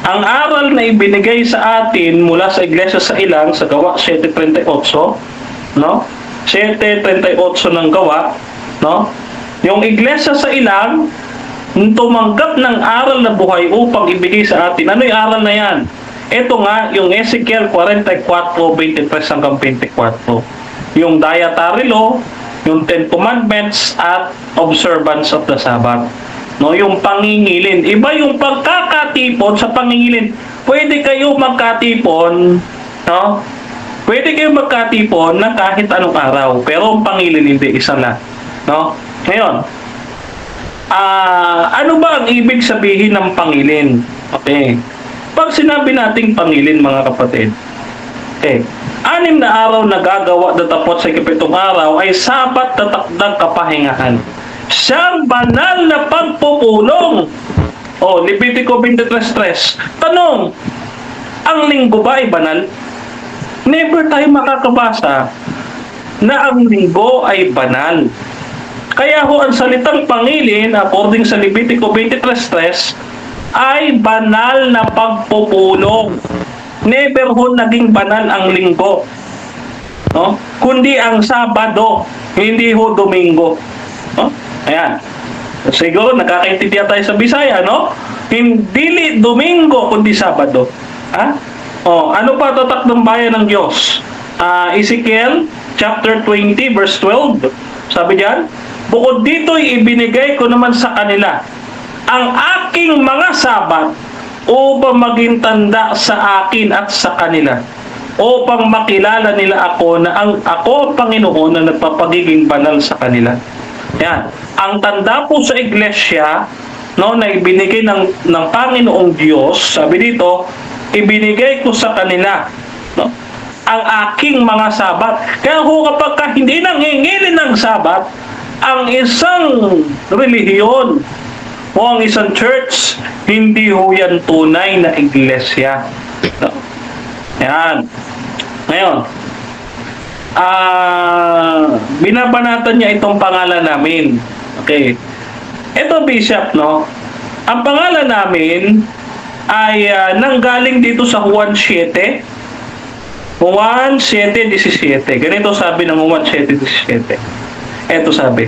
Ang aral na ibinigay sa atin mula sa Iglesia sa Ilang sa Gawa 7:38, no? 7:38 ng Gawa, no? Yung Iglesia sa Ilang tumanggap ng aral na buhay upang ibigay sa atin. Ano yung aral na yan? Ito nga, yung Ezekiel 44:23 hanggang 24. Yung dietary law, yung 10 commandments at observance of the Sabbath. No, yung pangingilin. Iba yung pagkakatipon sa pangingilin. Pwede kayo magkatipon, no? Pwede kayo magkatipon na kahit anong araw, pero ang pangilin hindi, isa lang, no? Ngayon, ano ba ang ibig sabihin ng pangilin? Okay. Pag sinabi nating pangilin, mga kapatid, okay, 6 na araw na gagawa datapot sa 7th araw ay Sabat na takdang kapahingahan. Siyang banal na pagpupulong. Levitico 23:3. Tanong, ang linggo ba ay banal? Never tayo makakabasa na ang linggo ay banal. Kaya ang salitang pangilin, according sa Levitico 23:3, ay banal na pagpupulong. Never naging banal ang linggo. No? Kundi ang Sabado, hindi Domingo. No? Ayan. Siguro nakakaintindihan tayo sa Bisaya, no? Hindi Domingo kundi Sabado. Ha? Ano pa tatak ng bayan ng Diyos? Ezekiel chapter 20 verse 12. Sabi diyan, bukod dito'y ibinigay ko naman sa kanila ang aking mga Sabat upang maging tanda sa akin at sa kanila, upang makilala nila ako na ako ang Panginoon na nagpapagiging banal sa kanila. Yan. Ang tanda po sa iglesia, no, na ibinigay ng Panginoong Diyos, sabi dito, ibinigay ko sa kanila, no, ang aking mga Sabat. Kaya kapag hindi nanghingilin ng Sabat, ang isang relihiyon o ang isang church, hindi yan tunay na iglesia. No? Yan. Ngayon, binabanatan niya itong pangalan namin. Okay. Ito, Bishop, no? Ang pangalan namin ay nanggaling dito sa Juan 7. Juan 7:17. Ganito sabi ng Juan 7:17. Ito sabi,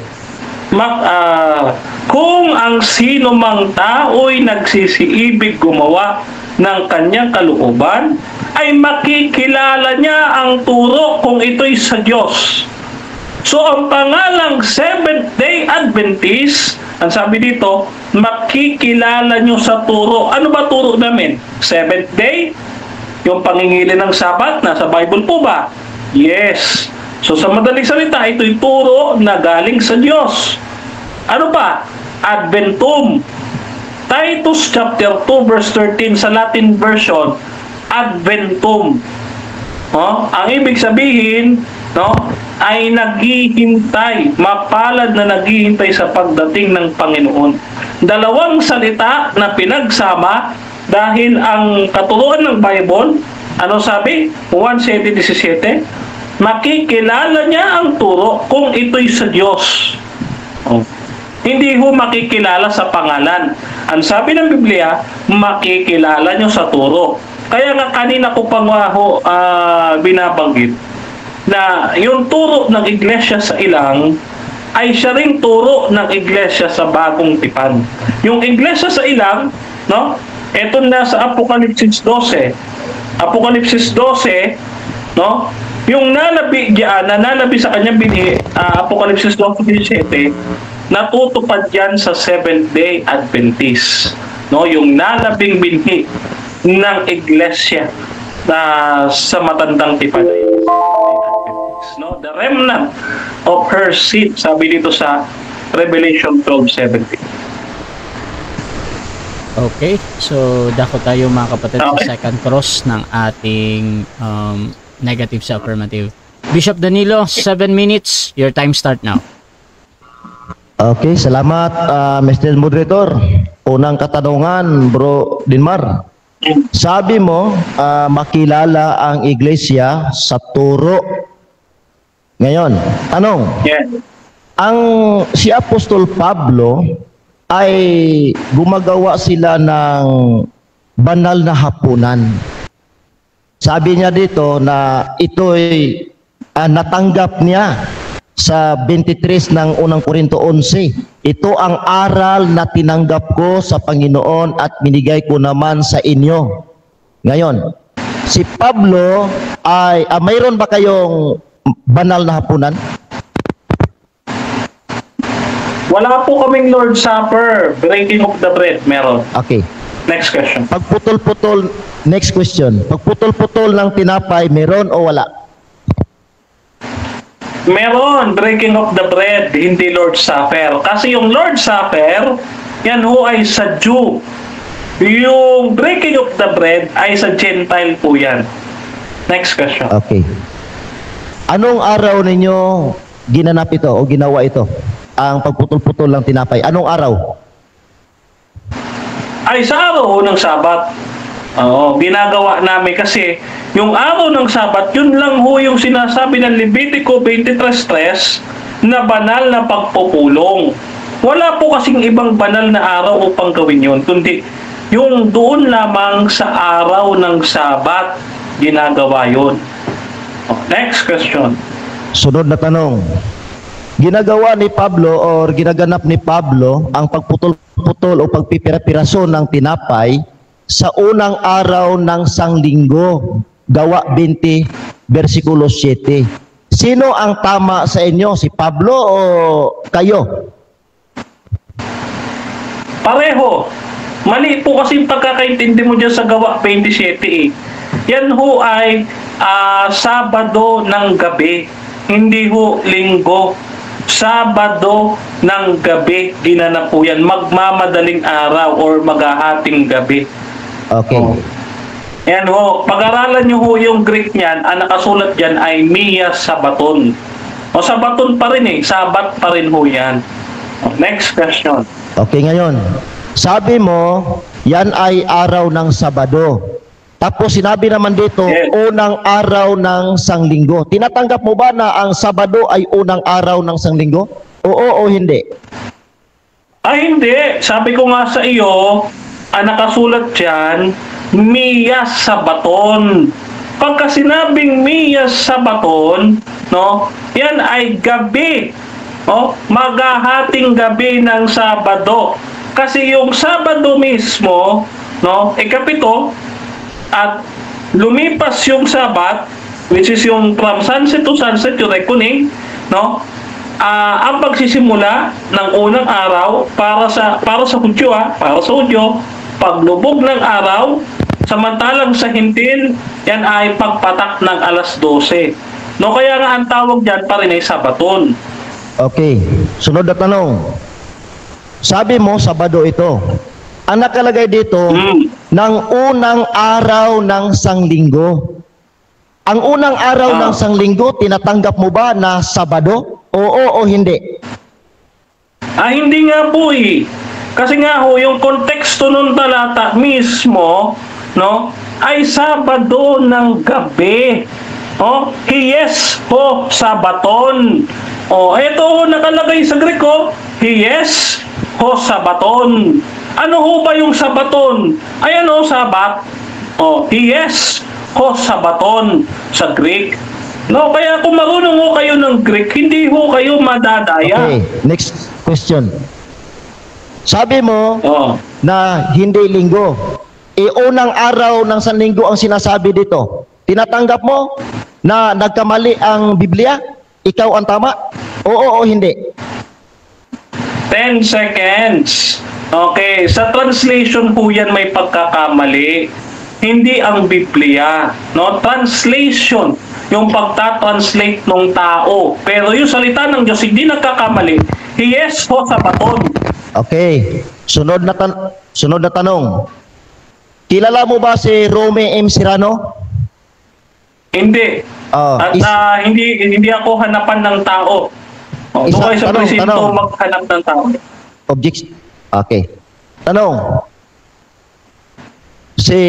kung ang sino mang tao'y nagsisiibig gumawa ng kanyang kalooban, ay makikilala niya ang turo kung ito'y sa Diyos. So, ang pangalang Seventh-day Adventist, ang sabi dito, makikilala nyo sa turo. Ano ba turo namin? Seventh day? Yung pangingilin ng Sabat, nasa Bible po ba? Yes. So, sa madaling salita, ito'y turo na galing sa Diyos. Ano pa? Adventum. Titus chapter 2 verse 13 sa Latin version, Adventum. Ang ibig sabihin, no, ay naghihintay, mapalad na naghihintay sa pagdating ng Panginoon. Dalawang salita na pinagsama dahil ang katuruan ng Bible, ano sabi? 1:17, makikilala niya ang turo kung ito'y sa Diyos. Hindi makikilala sa pangalan. Ang sabi ng Biblia, makikilala nyo sa turo. Kaya nga kanina ko pang binabanggit na yung turo ng iglesia sa Ilang ay siya ring turo ng iglesia sa Bagong Tipan. Yung iglesia sa Ilang, no? Ito na sa Apokalipsis 12. Apokalipsis 12, no? Yung nalabi diyan, na nalabi sa kanyang binhi, Apokalipsis 12:17, natutupad yan sa Seventh-day Adventist. No? Yung nalabing binhi ng iglesia sa matandang tipan. No? The remnant of her seed, sabi dito sa Revelation 12:17. Okay, so dako tayo mga kapatid sa second cross ng ating negative sa affirmative. Bishop Danilo, 7 minutes. Your time start now. Okay, salamat Mr. Moderator. Unang katanungan, Bro Dinmar. Sabi mo, makilala ang iglesia sa turo. Ngayon, tanong. Yeah. Si Apostol Pablo ay gumagawa sila ng banal na hapunan. Sabi niya dito na ito'y natanggap niya sa 23 ng unang Korinto 11. Ito ang aral na tinanggap ko sa Panginoon at binigay ko naman sa inyo. Ngayon, si Pablo ay mayroon ba kayong banal na hapunan? Wala po kaming Lord Supper, breaking of the bread, meron. Okay. Next question. Pagputol-putol, next question. Pagputol-putol ng tinapay, meron o wala? Meron, breaking of the bread, hindi Lord Supper. Kasi yung Lord Supper, yan ho ay sa Jew. Yung breaking of the bread ay sa Gentile po yan. Next question. Okay. Anong araw ninyo ginanap ito o ginawa ito? Ang pagputol-putol ng tinapay. Anong araw? Ay sa araw ho ng Sabat. Oo, ginagawa namin kasi yung araw ng Sabat, yun lang ho yung sinasabi ng Levitico 23:3 na banal na pagpupulong. Wala po kasing ibang banal na araw upang gawin yun, kundi yung doon lamang sa araw ng Sabat ginagawa yun. Next question. Sunod na tanong. Ginagawa ni Pablo o ginaganap ni Pablo ang pagputol-putol o pagpipira-piraso ng tinapay sa unang araw ng sanglinggo. Gawa 20, versikulo 7. Sino ang tama sa inyo? Si Pablo o kayo? Pareho. Mali po kasi pagkakaintindi mo dyan sa gawa 27 eh. Yan ho ay Sabado ng gabi. Hindi ho linggo. Sabado ng gabi ginanap po yan. Magmamadaling araw or maghahating gabi. Okay. Yan ho. Pag-aralan nyo ho yung Greek niyan, ang nakasulat dyan ay Mia Sabaton. O Sabaton pa rin eh. Sabat pa rin ho yan. Next question. Okay, ngayon. Sabi mo, yan ay araw ng Sabado. Tapos sinabi naman dito, Yes. unang araw ng sanglinggo. Tinatanggap mo ba na ang Sabado ay unang araw ng sanglinggo? Oo o hindi? Ay hindi. Sabi ko nga sa iyo, ang nakasulat dyan, Mia Sabaton. Pagka sinabing Mia Sabaton, no, yan ay gabi. No? Maghahating gabi ng Sabado. Kasi yung Sabado mismo, no, ikapito, at lumipas yung Sabat, which is yung from sunset to sunset, yung reckoning, no? Ang pagsisimula ng unang araw para sa Hudyo, para sa Hudyo, paglubog ng araw, samantalang sa Hintil, yan ay pagpatak ng alas 12. No, kaya nga ang tawag diyan pa rin ay Sabaton. Okay. Sunod na tanong. Sabi mo, Sabado ito. Ang nakalagay dito, ng unang araw ng sanglinggo. Ang unang araw ng sanglinggo, tinatanggap mo ba na Sabado? Oo o hindi? Hindi nga po eh. Kasi nga ho, yung konteksto ng talata mismo, no, ay Sabado ng gabi. Oh, Hies ho Sabaton. Oh, ito ho nakalagay sa Greko, Hies ho Sabaton. Ano ho ba yung Sabaton? Ay ano, Sabat? Oh, Hies ho Sabaton sa Greek. No, kaya kung marunong ho kayo ng Greek, hindi ho kayo madadaya. Okay, next question. Sabi mo Oh. na hindi linggo. Unang araw ng sanlinggo ang sinasabi dito. Tinatanggap mo na nagkamali ang Biblia? Ikaw ang tama? Oo o hindi? 10 seconds. Okay, sa translation po yan may pagkakamali. Hindi ang Biblia. No? Translation, yung pagta-translate ng tao. Pero yung salita ng Diyos hindi nagkakamali. Hies ho Sabaton. Okay. Sunod na tanong. Kilala mo ba si Rome M. Serrano? Hindi. At hindi ako hanapan ng tao. Doon kayo sa presinto maghanap ng tao. Okay. Tanong. Si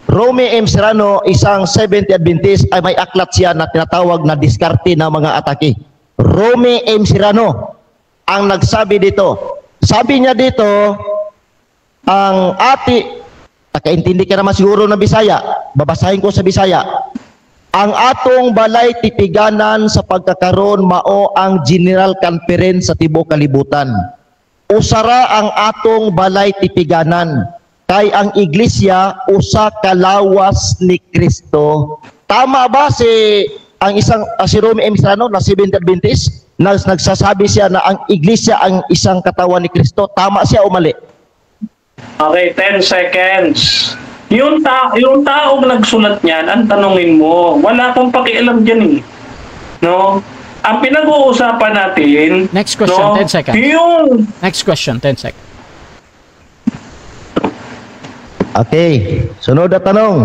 Rome M. Serrano, isang Seventh Adventist, ay may aklat siya na tinatawag na diskarte ng mga atake. Rome M. Serrano ang nagsabi dito. Sabi niya dito, ang nakaintindi ka naman siguro ng Bisaya, babasahin ko sa Bisaya. Ang atong balay titiganan sa pagkakaroon mao ang General Conference sa tibuok kalibutan. Usara ang atong balay titiganan kay ang iglesia usa ka lawas ni Kristo. Tama ba si Romy M. Strano na Seventh Adventist nagsasabi siya na ang iglesia ang isang katawan ni Kristo? Tama siya o mali? Okay, 10 seconds. Yung taong nagsulat niyan, ang tanongin mo, wala akong pakialam dyan eh. No? Ang pinag-uusapan natin... Next question, no, 10 seconds. Next question, 10 seconds. Okay, sunod na tanong.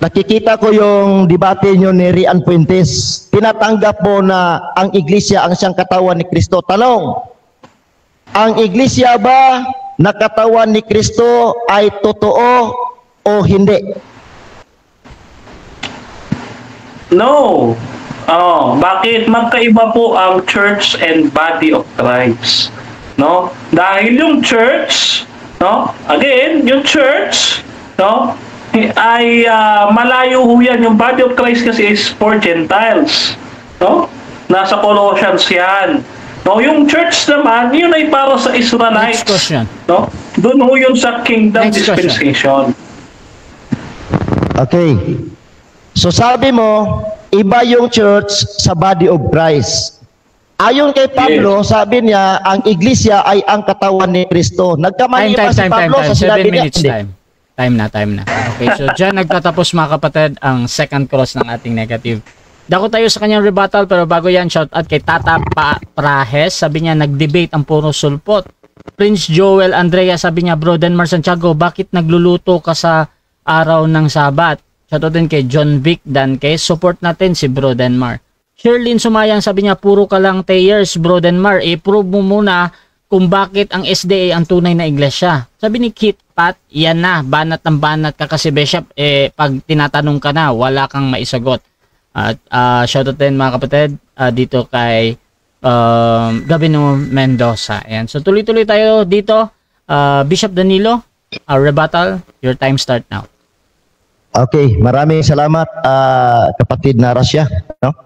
Nakikita ko yung debate nyo ni Rian Fuentes. Tinatanggap mo na ang iglesia ang siyang katawan ni Kristo. Tanong, ang iglesia ba na katawan ni Kristo ay totoo o hindi? No. Bakit? Magkaiba po ang church and body of Christ. No? Dahil yung church, no? Again, yung church, no? Ay malayo ho yan. Yung body of Christ kasi is for Gentiles. No? Nasa Colossians yan. No, yung church naman, yun ay para sa Israelites. Next question. No? Doon ho yun sa kingdom Next dispensation. Okay. So sabi mo, iba yung church sa body of Christ. Ayon kay Pablo, sabi niya, ang iglesia ay ang katawan ni Kristo. Nagkamali pa si Pablo sa 7 sinabi niya. minutes time. Time na. Okay, so dyan nagtatapos mga kapatid ang second cross ng ating negative. Dako tayo sa kanyang rebuttal, pero bago yan, shout out kay Tata Prahes. Sabi niya, nag-debate ang puro sulpot. Prince Joel Andrea, sabi niya, Bro Denmar Santiago, bakit nagluluto ka sa araw ng Sabat? Shout out din kay John Vic Danke, support natin si Bro Denmar. Sherlyn Sumayang, sabi niya, puro ka lang tayers, Bro Denmar. I-prove mo muna kung bakit ang SDA ang tunay na iglesia. Sabi ni Kit Pat, yan na, banat ng banat ka kasi Bishop, pag tinatanong ka na, wala kang maisagot. At shoutout din mga kapatid dito kay Gabino Mendoza. Ayan. So tuloy-tuloy tayo dito. Bishop Danilo, rebuttal, your time start now. Okay, maraming salamat kapatid na Rasya. No?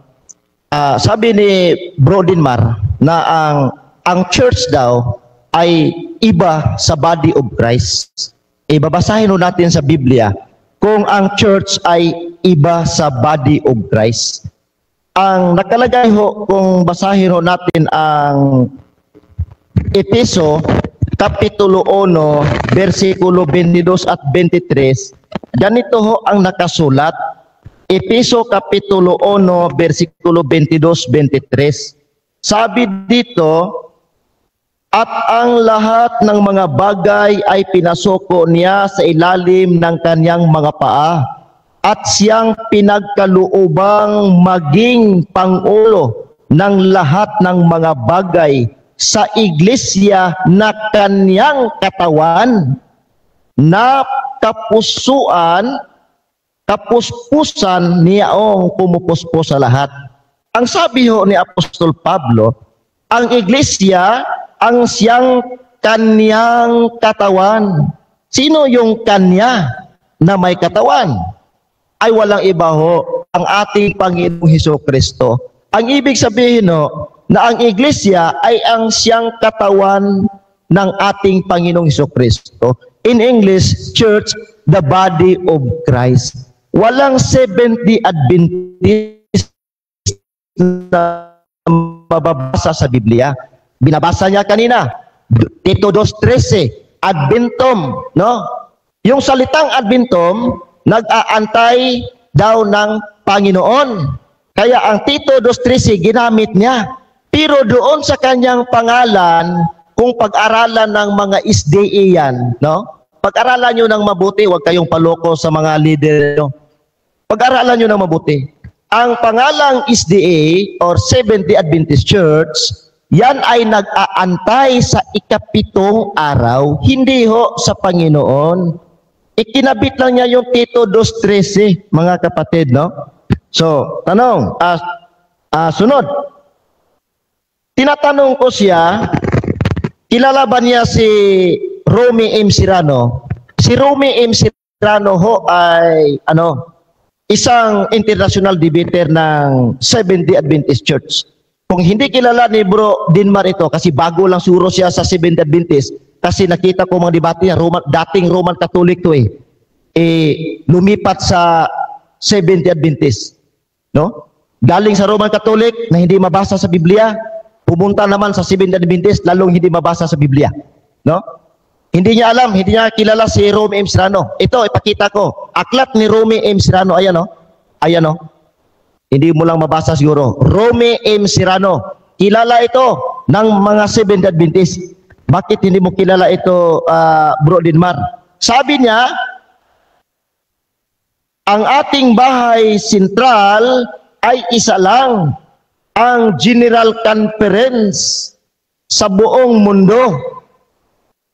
Sabi ni Bro Denmar na ang church daw ay iba sa body of Christ. Babasahin natin sa Biblia kung ang church ay iba sa body of Christ. Ang nakalagay kung basahin natin ang Efeso Kapitulo 1, versikulo 22 at 23, ganito ang nakasulat. Efeso Kapitulo 1, versikulo 22-23. Sabi dito, at ang lahat ng mga bagay ay pinasuko niya sa ilalim ng kanyang mga paa, at siyang pinagkaluubang maging pangulo ng lahat ng mga bagay sa iglesia na kanyang katawan, na kapuspusan niyaong pumupuspos sa lahat. Ang sabi ni Apostol Pablo, ang iglesia ang siyang kanyang katawan. Sino yung kanya na may katawan? Ay walang iba ang ating Panginoong Hesukristo. Ang ibig sabihin na ang iglesia ay ang siyang katawan ng ating Panginoong Hesukristo. In English, church, the body of Christ. Walang Seventh-day Adventist na mababasa sa Biblia. Binabasa niya kanina, Tito 2:13, Adventum, no? Yung salitang Adventum, nag-aantay daw ng Panginoon. Kaya ang Tito 2:13 ginamit niya. Pero doon sa kanyang pangalan, kung pag-aralan ng mga SDA yan, no? Pag-aralan nyo ng mabuti, huwag kayong paloko sa mga leader nyo. Pag-aralan nyo ng mabuti. Ang pangalang SDA or Seventh-day Adventist Church, yan ay nag-aantay sa ikapitong araw, hindi sa Panginoon. Ikinabit lang niya yung Tito 2:13, mga kapatid, no? So, tanong, sunod. Tinatanong ko siya, kilala ba niya si Romy M. Serrano, si Romy M. Serrano ho ay isang international debater ng Seventh-day Adventist Church. Kung hindi kilala ni Bro Dinmar ito, kasi bago lang siguro siya sa Seventh-day Adventist, kasi nakita ko mga debate niya, dating Roman Catholic to lumipat sa Seventh-day Adventist. No? Galing sa Roman Catholic na hindi mabasa sa Biblia, pumunta naman sa Seventh-day Adventist, lalong hindi mabasa sa Biblia. No? Hindi niya alam, hindi niya kilala si Romy M. Serrano. Ito, ipakita ko. Aklat ni Romy M. Serrano. Ayan o. Ayan o. Hindi mo lang mabasa siguro. Romy M. Serrano. Kilala ito ng mga Seventh-day Adventist. Bakit hindi mo kilala ito, Bro Dinmar? Sabi niya, ang ating bahay sentral ay isa lang, ang General Conference sa buong mundo.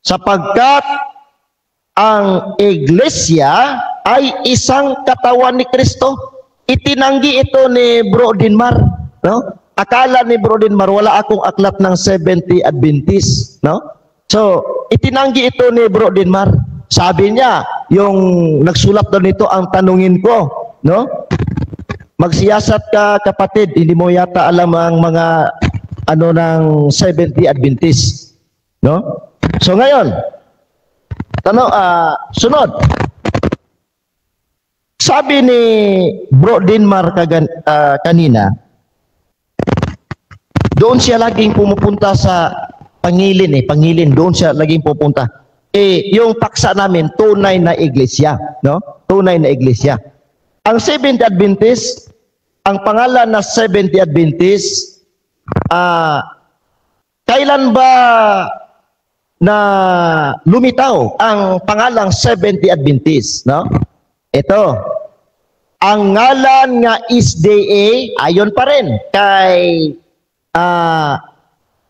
Sapagkat ang iglesia ay isang katawan ni Kristo. Itinanggi ito ni Bro Dinmar, no? Akala ni Bro Dinmar wala akong aklat ng Seventh-day Adventist, no? So, itinanggi ito ni Bro Dinmar. Sabi niya, yung nagsulat doon nito, ang tanungin ko, no? Magsiyasat ka, kapatid, hindi mo yata alam ang mga ng Seventh-day Adventist, no? So ngayon, sunod. Sabi ni Bro Dinmar kanina, doon siya laging pumupunta sa Pangilin, doon siya laging pupunta. Yung paksa namin, tunay na iglesia, no? Tunay na iglesia. Ang Seventh-day Adventist, ang pangalan na Seventh-day Adventist, kailan ba na lumitaw ang pangalang Seventh-day Adventist, no? Ito, ang ngalan nga SDA, ayon pa rin kay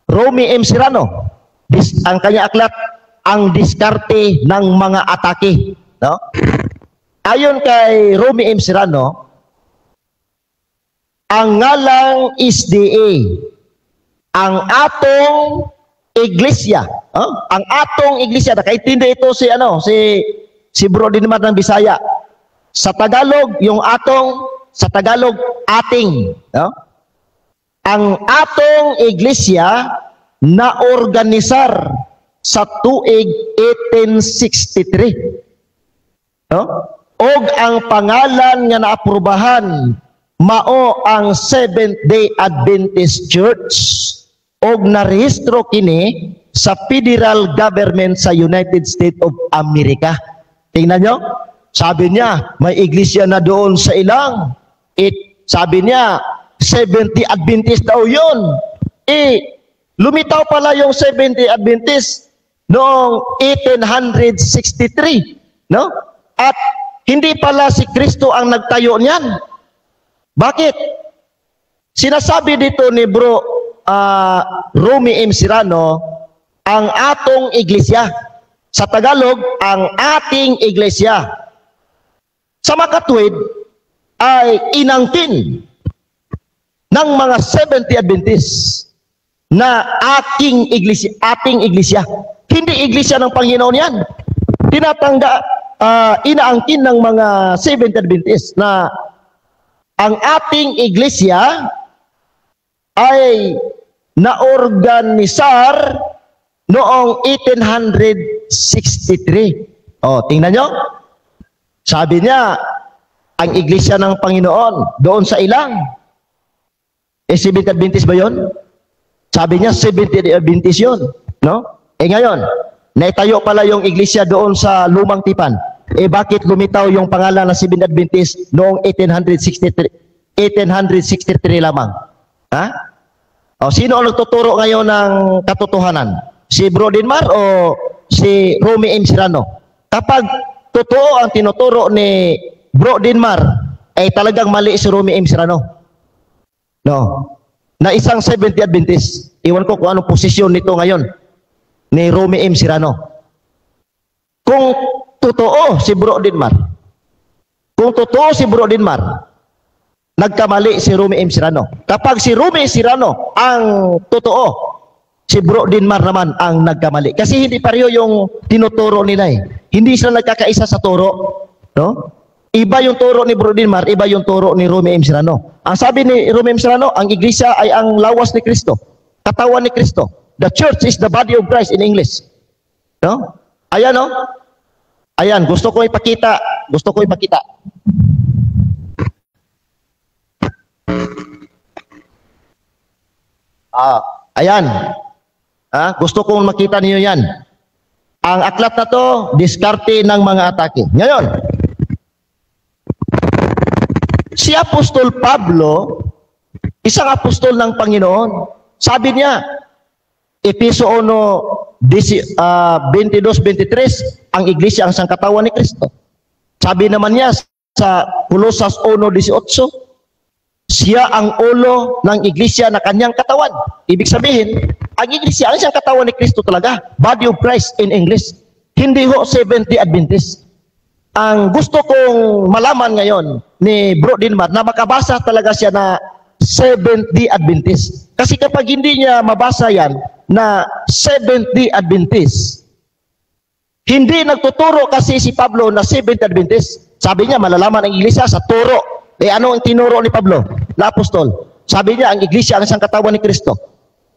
Romy M. Serrano. Ang kanya aklat, ang diskarte ng mga atake, no? Ayon kay Romy M. Serrano, ang ngalang SDA, ang atong iglesia, ang atong iglesia, nakaintindi ito si Bro Dinmar ng Bisaya. Sa Tagalog, yung atong, sa Tagalog, ating, no? Ang atong iglesia na organisar sa tuig 1863, no? Og ang pangalan nga naaprubahan mao ang Seventh-day Adventist Church, og narehistro kini sa federal government sa United States of America. Tingnan nyo, sabi niya, may iglesia na doon sa ilang. Sabi niya, Seventh-day Adventist daw yun. Lumitaw pala yung Seventh-day Adventist noong 1863. No? At hindi pala si Kristo ang nagtayo niyan. Bakit? Sinasabi dito ni Bro Romy M. Serrano, ang atong iglesia. Sa Tagalog, ang ating iglesia. Sa makatwid, ay inangkin ng mga Seventh-day Adventist na ating iglesia. Hindi iglesia ng Panginoon yan. Inaangkin ng mga Seventh-day Adventist na ang ating iglesia ay naorganisar noong 1863. Tingnan nyo. Sabi niya, ang iglesia ng Panginoon doon sa ilang. Seventh-day Adventist ba yun? Sabi niya, Seventh-day Adventist yun. No? Ngayon, naitayo pala yung iglesia doon sa Lumang Tipan. Bakit lumitaw yung pangalan ng Seventh-day Adventist noong 1863 lamang? Ha? Sino ang nagtuturo ngayon ng katotohanan? Si Bro Dinmar o si Romy M. Serrano? Kapag totoo ang tinuturo ni Bro Dinmar, ay talagang mali si Romy M. Serrano. No. Na isang Seventh-day Adventist. Iwan ko kung anong posisyon nito ngayon ni Romy M. Serrano. Kung totoo si Bro Dinmar, nagkamali si Romy M. Serrano. Kapag si Romy Serrano ang totoo, si Bro Dinmar naman ang nagkamali. Kasi hindi pareho yung tinuturo nila eh. Hindi sila nagkakaisa sa turo. No? Iba yung turo ni Bro Dinmar, iba yung turo ni Romy M. Serrano. Ang sabi ni Romy M. Serrano, ang iglesia ay ang lawas ni Kristo. Katawan ni Kristo. The church is the body of Christ in English. No? Ayan, no? Ayan, gusto ko ipakita. Gusto ko ipakita. Ayan. Gusto kong makita niyo yan. Ang aklat na to, diskarte ng mga atake. Ngayon, si Apostol Pablo, isang apostol ng Panginoon, sabi niya, Efeso 1:22-23, ang iglesia ang sangkatawan ni Kristo. Sabi naman niya sa Colosas 1:18, siya ang ulo ng iglesia na kanyang katawan. Ibig sabihin, ang iglesia ang siyang katawan ni Kristo talaga. Body of Christ in English. Hindi ho Seventh-day Adventist. Ang gusto kong malaman ngayon ni Bro Dinmar na makabasa talaga siya na Seventh-day Adventist. Kasi kapag hindi niya mabasa yan na Seventh-day Adventist, hindi nagtuturo kasi si Pablo na Seventh-day Adventist. Sabi niya, malalaman ang iglesia sa turo. Ano ang tinuro ni Pablo, na apostol? Sabi niya, ang iglesia ang isang katawan ni Kristo.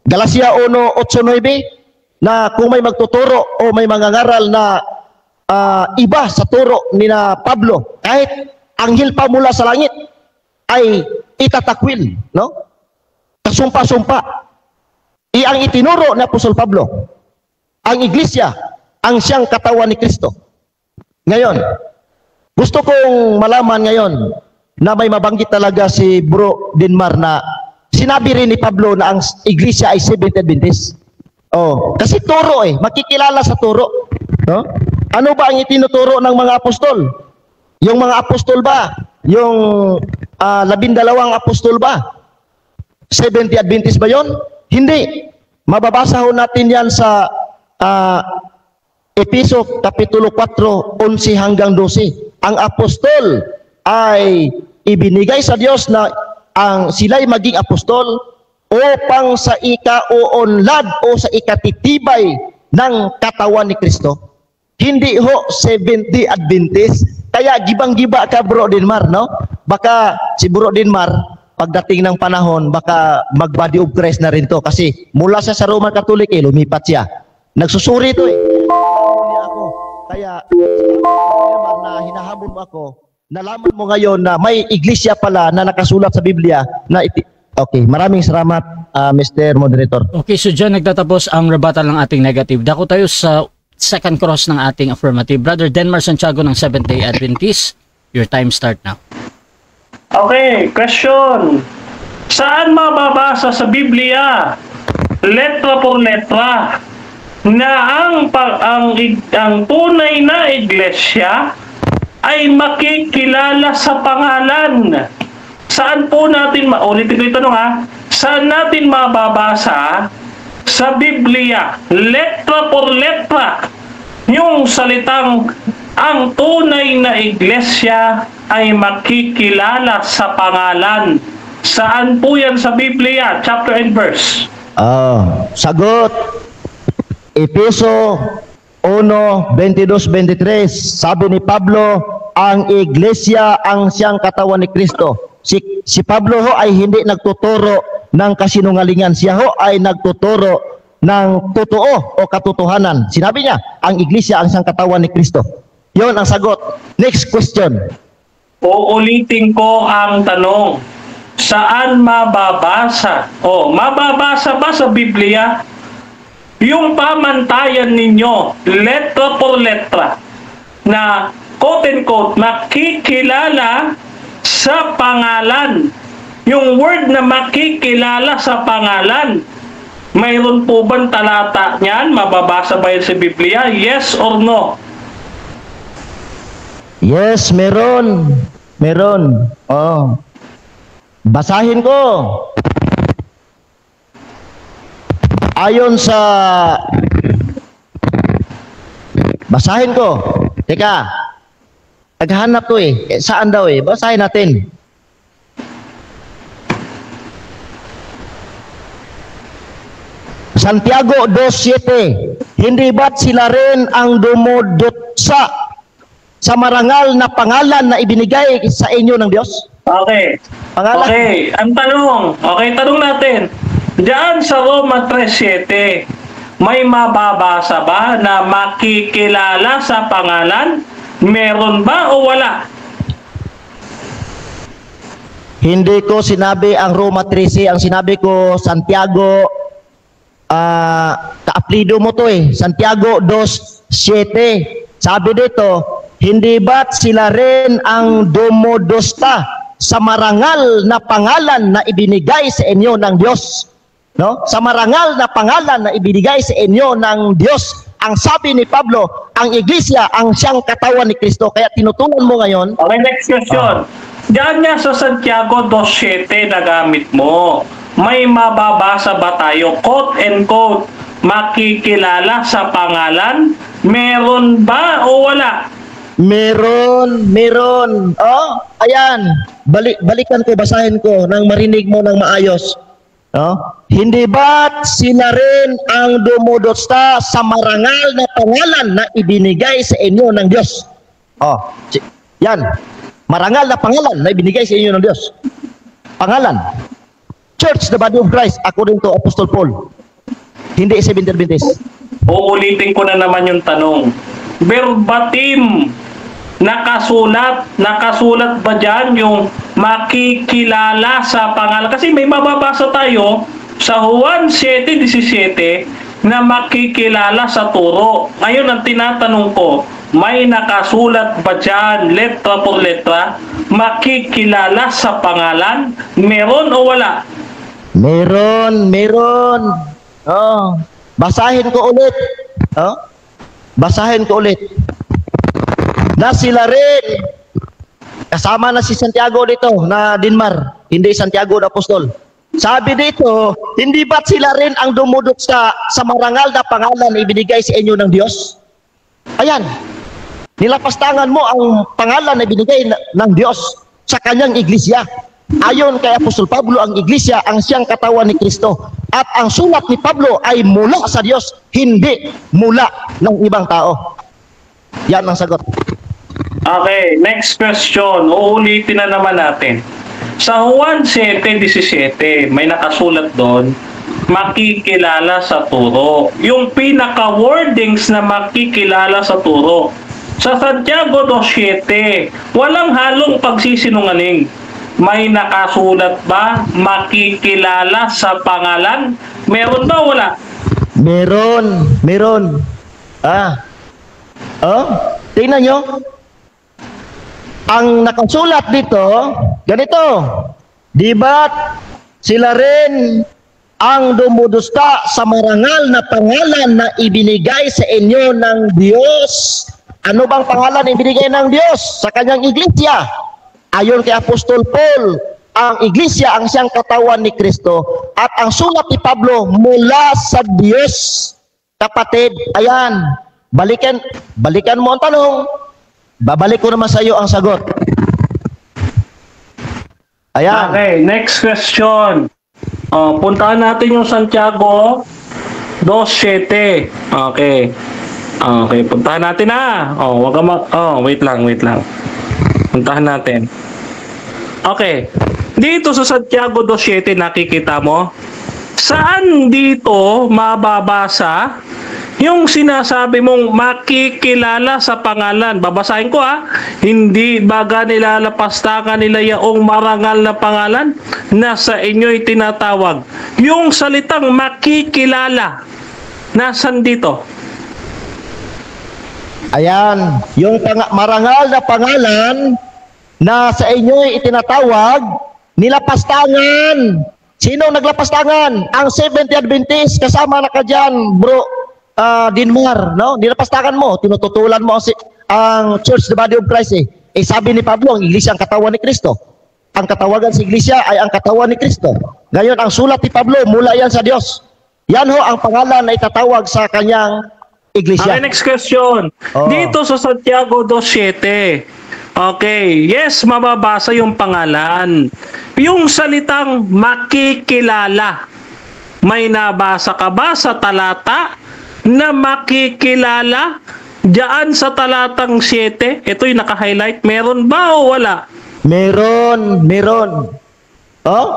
Galacia 1:8-9, na kung may magtuturo o may mangangaral na iba sa turo ni na Pablo, kahit anghel pa mula sa langit, ay itatakwil, no? Kasumpa-sumpa. Ang itinuro ni Apostol Pablo, ang iglesia, ang siyang katawan ni Kristo. Ngayon, gusto kong malaman ngayon, na may mabanggit talaga si Bro Dinmar na sinabi rin ni Pablo na ang iglesia ay Seventh-day Adventist. Kasi turo makikilala sa turo. No? Ano ba ang itinuturo ng mga apostol? Yung mga apostol ba? Yung 12 apostol ba? Seventh-day Adventist ba yon? Hindi. Mababasa ho natin yan sa Efeso Kapitulo 4, 11 hanggang 12. Ang apostol ay ibinigay sa Diyos na ang sila'y maging apostol upang sa ikauunlad o sa ikatitibay ng katawan ni Kristo. Hindi ho Seventh-day Adventist. Kaya gibang-giba ka Bro Dinmar, no? Baka si Bro Dinmar, pagdating ng panahon, baka mag-body of Christ na rin to. Kasi mula sa Roman Catholic, lumipat siya. Nagsusuri to ako. Kaya Dinmar, na hinahabol mo ako, nalaman mo ngayon na may iglesia pala na nakasulat sa Biblia na okay, maraming salamat Mr. Moderator. Okay, so dyan nagtatapos ang rebuttal ng ating negative. Dako tayo sa second cross ng ating affirmative. Brother Denmar Santiago ng Seventh-day Adventist, your time start now. Okay, question. Saan mababasa sa Biblia, letra por letra, na ang tunay na iglesia ay makikilala sa pangalan? Saan po natin, ulitin ko yung tanong saan natin mababasa sa Biblia, letra por letra, yung salitang ang tunay na iglesia ay makikilala sa pangalan? Saan po yan sa Biblia, chapter and verse? Sagot, Efeso 1:22-23, sabi ni Pablo, ang iglesia ang siyang katawan ni Kristo. Si Pablo ho ay hindi nagtuturo ng kasinungalingan. Siya ho ay nagtuturo ng totoo o katotohanan. Sinabi niya, ang iglesia ang siyang katawan ni Kristo. Yon ang sagot. Next question. Uulitin ko ang tanong. Saan mababasa? Mababasa ba sa Biblia yung pamantayan ninyo, letra por letra, na quote-unquote, makikilala sa pangalan? Yung word na makikilala sa pangalan, mayroon po bang talata niyan? Mababasa ba yun sa Biblia? Yes or no? Yes, meron. Meron. Basahin ko. Ayon sa basahin ko. Teka. Naghahanap to saan daw basahin natin. Santiago 2:7. Hindi ba't sila rin ang dumudutsa sa marangal na pangalan na ibinigay sa inyo ng Diyos? Okay. Pangalan. Okay, ang tanong. Okay, tanong natin. Diyan sa Roma 3:7, may mababasa ba na makikilala sa pangalan? Meron ba o wala? Hindi ko sinabi ang Roma 13, ang sinabi ko Santiago, ka-apelido mo to Santiago 2:7. Sabi dito, hindi ba't sila rin ang dumodusta sa marangal na pangalan na ibinigay sa inyo ng Diyos? No? Sa marangal na pangalan na ibinigay sa inyo ng Diyos. Ang sabi ni Pablo, ang iglesia ang siyang katawan ni Kristo. Kaya tinutunan mo ngayon. Okay, next question. Diyan nga sa Santiago 2:7 na gamit mo, may mababasa ba tayo, quote and quote, makikilala sa pangalan? Meron ba o wala? Meron. Oh, ayan. Balikan ko, basahin ko nang marinig mo ng maayos. No? Hindi ba't sila rin ang dumudusta sa marangal na pangalan na ibinigay sa inyo ng Diyos? Oh, yan. Marangal na pangalan na ibinigay sa inyo ng Diyos. Pangalan. Church, the body of Christ, according to Apostle Paul. Hindi Seventh-day Adventist. Uulitin ko na naman yung tanong. Verbatim, nakasulat ba dyan yung makikilala sa pangalan? Kasi may mababasa tayo sa Juan 7:17 na makikilala sa turo. Ngayon, ang tinatanong ko, may nakasulat ba dyan, letra por letra, makikilala sa pangalan? Meron o wala? Meron. Oh, basahin ko ulit. Oh? Basahin ko ulit. Na sila rin, kasama na si Santiago dito na Dinmar, hindi Santiago na Apostol. Sabi dito, hindi ba't sila rin ang dumuduksa sa marangal na pangalan na ibinigay sa inyo ng Diyos? Ayan, nilapastangan mo ang pangalan na ibinigay ng Diyos sa kanyang iglesia. Ayon kay Apostol Pablo, ang iglesia ang siyang katawan ni Kristo. At ang sulat ni Pablo ay mula sa Diyos, hindi mula ng ibang tao. Yan ang sagot. Okay, next question. Uulitin na naman natin. Sa Juan 7:17, may nakasulat doon, makikilala sa turo. Yung pinaka-wordings na makikilala sa turo. Sa Santiago 2:7, walang halong pagsisinungaling. May nakasulat ba makikilala sa pangalan? Meron ba wala? Meron. Tingnan nyo. Ang nakasulat dito, ganito. Di ba't sila rin ang dumudusta sa marangal na pangalan na ibinigay sa inyo ng Diyos? Ano bang pangalan na ibinigay ng Diyos sa kanyang iglesia? Ayon kay Apostol Paul, ang iglesia ang siyang katawan ni Kristo at ang sulat ni Pablo mula sa Diyos. Kapatid, ayan, balikan mo ang tanong. Babalik ko naman sa iyo ang sagot. Ayan. Okay, next question. Puntahan natin yung Santiago 2:7. Okay. Okay, puntahan natin na. Wait lang. Puntahan natin. Okay. Dito sa Santiago 2:7 nakikita mo, saan dito mababasa yung sinasabi mong makikilala sa pangalan? Babasahin ko Hindi baga nilalapastangan nila yaong marangal na pangalan na sa inyo'y tinatawag. Yung salitang makikilala, nasan dito? Ayan, yung marangal na pangalan na sa inyo'y itinatawag, nilapastangan. Sino naglapastangan? Ang Seventh-day Adventist, kasama na ka dyan, bro. Dinmar, no? Nilapastangan mo, tinututulan mo ang Church, the body of Christ. Sabi ni Pablo, ang iglesia ang katawan ni Kristo. Ang katawagan sa iglesia ay ang katawan ni Kristo. Ngayon, ang sulat ni Pablo, mula yan sa Diyos. Yan ho ang pangalan na itatawag sa kanyang iglesia. Okay, next question. Dito sa Santiago 2:7, okay, yes, mababasa yung pangalan. Yung salitang makikilala, May nabasa ka ba sa talata na makikilala diyan sa talatang 7? Ito yung naka-highlight. Meron ba o wala? Meron. Oh?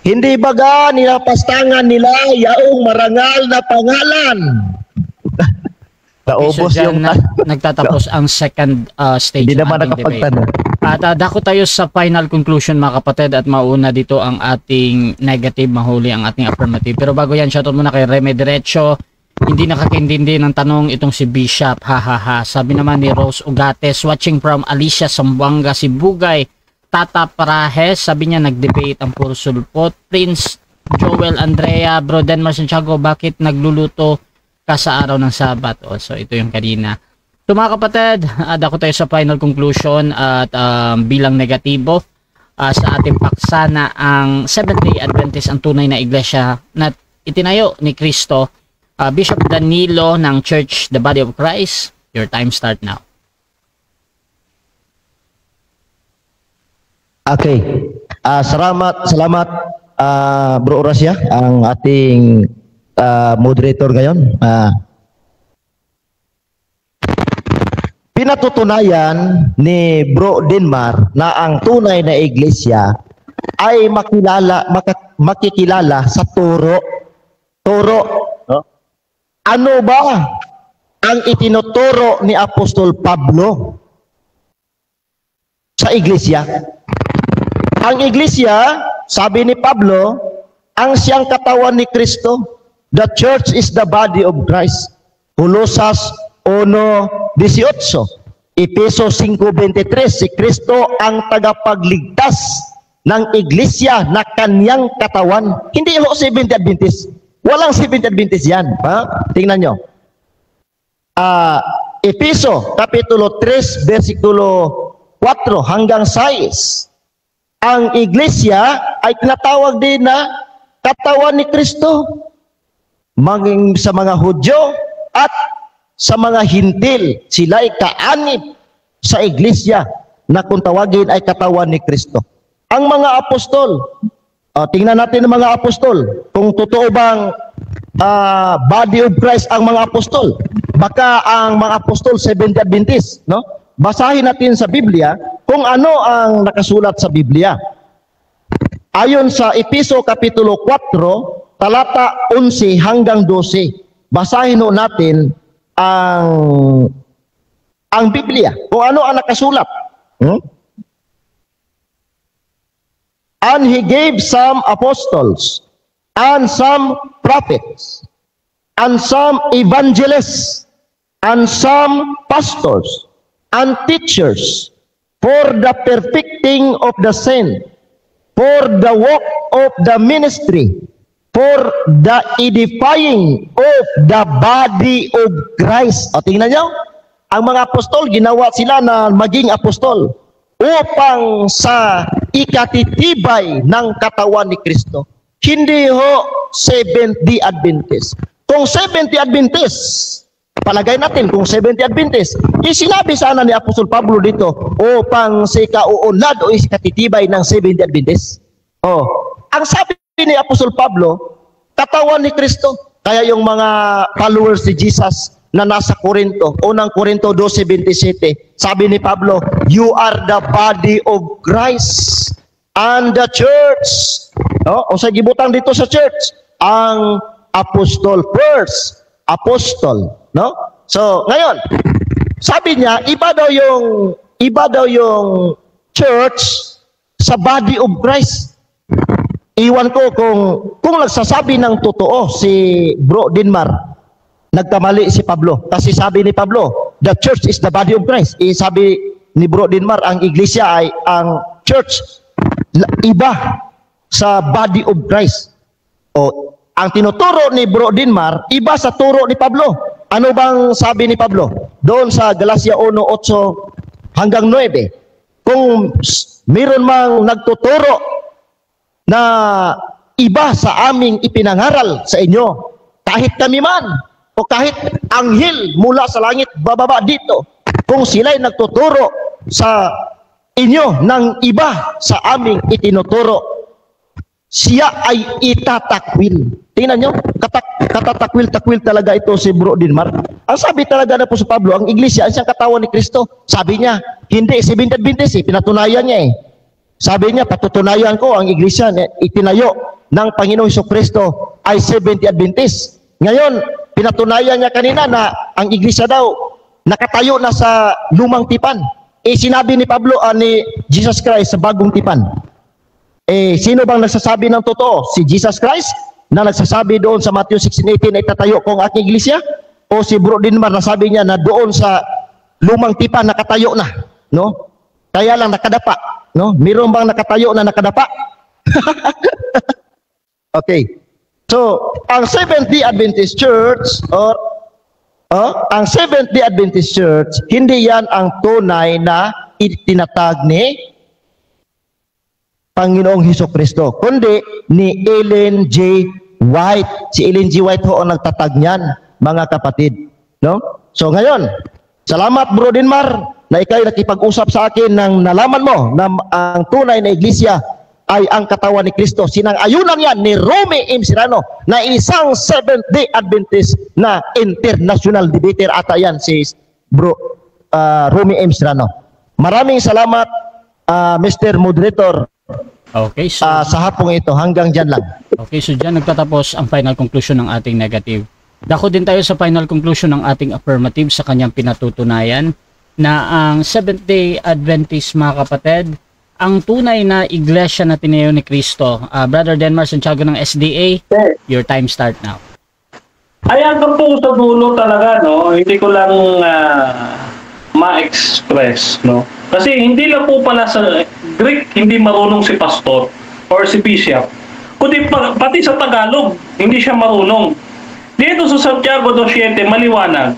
Hindi baga nilapastangan nila yaong marangal na pangalan. Naubos So, yung... nagtatapos ang second stage Hindi ng naman ating debate. nakapagtanong. At dako tayo sa final conclusion mga kapatid at mauna dito ang ating negative, mahuli ang ating affirmative. Pero bago yan, shoutout muna kay Reme Diretso. Hindi nakakintindi ng tanong itong si Bishop. Ha. Sabi naman ni Rose Ugates, watching from Alicia Sambuanga, Sibugay. Tata Parahes, sabi niya nag-debate ang puro sulpot. Prince Joel Andrea, Bro Denmar Santiago, bakit nagluluto ka sa araw ng Sabat? So ito yung kanina. So mga kapatid, dako tayo sa final conclusion at bilang negatibo sa ating paksa na ang Seventh-day Adventist ang tunay na iglesia na itinayo ni Kristo. Bishop Danilo ng Church The Body of Christ, your time start now. Okay. Salamat Bro Orasya, ang ating moderator ngayon. Pinatutunayan ni Bro Denmar na ang tunay na iglesia ay makikilala sa turo. No? Ano ba ang itinuturo ni Apostol Pablo sa iglesia? Ang iglesia, sabi ni Pablo, ang siyang katawan ni Kristo. The church is the body of Christ. Colosas 1:18. Efeso 5:23. Si Kristo ang tagapagligtas ng iglesia na kanyang katawan. Hindi ho Seventh-day Adventist. Walang Seventh-day Adventist yan. Tingnan nyo. Efeso Kapitulo 3, versikulo 4 hanggang 6. Ang iglesia ay tinatawag din na katawan ni Kristo. Maging sa mga Hudyo at sa mga Hintil, sila ay kaanib sa iglesia na kung tawagin ay katawan ni Kristo. Ang mga apostol, tingnan natin ang mga apostol, kung totoo bang body of Christ ang mga apostol. Baka ang mga apostol Seventh-day Adventist, no? Basahin natin sa Biblia kung ano ang nakasulat sa Biblia. Ayon sa Efeso Kapitulo 4, talata 11 hanggang 12. Basahin natin ang Biblia, kung ano ang nakasulat. And he gave some apostles, and some prophets, and some evangelists, and some pastors, and teachers, for the perfecting of the saint, for the work of the ministry, for the edifying of the body of Christ. O tingnan nyo, ang mga apostol, ginawa sila na maging apostol upang sa ikatitibay ng katawan ni Kristo. Hindi ho Seventh-day Adventist. Kung Seventh-day Adventist, palagay natin kung Seventh-day Adventist, sinabi sana ni Apostol Pablo dito upang sa ikauunlad o ikatitibay ng Seventh-day Adventist. Ang sabi ni Apostol Pablo, katawan ni Kristo. Kaya yung mga followers ni Jesus na nasa Korinto, unang Korinto 2:27, sabi ni Pablo, you are the body of Christ and the church. O sa gibutang dito sa church, ang apostol first, apostol, no? So, ngayon, sabi niya, iba daw yung church sa body of Christ. Iwan ko kung nagsasabi ng totoo si Bro Denmar, nagkamali si Pablo. Kasi sabi ni Pablo, the church is the body of Christ. Sabi ni Bro Denmar, ang iglesia ay ang church. Iba sa body of Christ. Ang tinuturo ni Bro Denmar, iba sa turo ni Pablo. Ano bang sabi ni Pablo? Doon sa Galacia 1:8 hanggang 9. Kung meron mang nagtuturo na iba sa aming ipinangaral sa inyo, kahit kami man o kahit anghel mula sa langit bababa dito, kung sila'y nagtuturo sa inyo ng iba sa aming itinuturo, siya ay itatakwil. Tingnan nyo, katatakwil-takwil talaga ito si Bro Dinmar. Ang sabi talaga na po sa Pablo, ang iglesia, ang siyang katawan ni Kristo. Sabi niya, hindi, 70 Adventist, pinatunayan niya eh. Sabi niya, patutunayan ko ang iglesia itinayo ng Panginoong Jesucristo ay 70 Adventist. Ngayon, pinatunayan niya kanina na ang iglesia daw nakatayo na sa lumang tipan. Sinabi ni Pablo, ni Jesus Christ sa bagong tipan. Sino bang nagsasabi ng totoo? Si Jesus Christ na nagsasabi doon sa Matthew 16:18 na itatayo ko ang aking iglesia? O si Bro Dinmar na sabi niya na doon sa lumang tipan nakatayo na, no? Kaya lang nakadapa, no? Mayroon bang nakatayo na nakadapa? Okay. So, ang Seventh-day Adventist Church ang Seventh-day Adventist Church, hindi yan ang tunay na itinatag ni Panginoong Jesucristo, kundi ni Ellen G. White. Si Ellen G. White ho ang nagtatag niyan, mga kapatid. No? So ngayon, salamat Bro Dinmar na ikaw nakipag-usap sa akin nang nalaman mo na ang tunay na iglesia ay ang katawan ni Kristo. Sinang-ayunan yan ni Romy M. Serrano na isang Seventh-day Adventist na international debater ata yan si Bro Romy M. Serrano. Maraming salamat Mr. Moderator. Okay, so sa hapong ito, hanggang dyan lang. okay, so dyan nagtatapos ang final conclusion ng ating negative. Dako din tayo sa final conclusion ng ating affirmative sa kanyang pinatutunayan na ang Seventh-day Adventist, mga kapatid, ang tunay na iglesia na tinayo ni Kristo. Brother Denmar Santiago ng SDA, your time start now. Ayan ka po sa dulo talaga, no? Hindi ko lang ma-express, no? Kasi hindi lang po pala sa Greek, hindi marunong si pastor or si bishop. Kundi pati sa Tagalog, hindi siya marunong. Dito sa Santiago 2:7, maliwanag.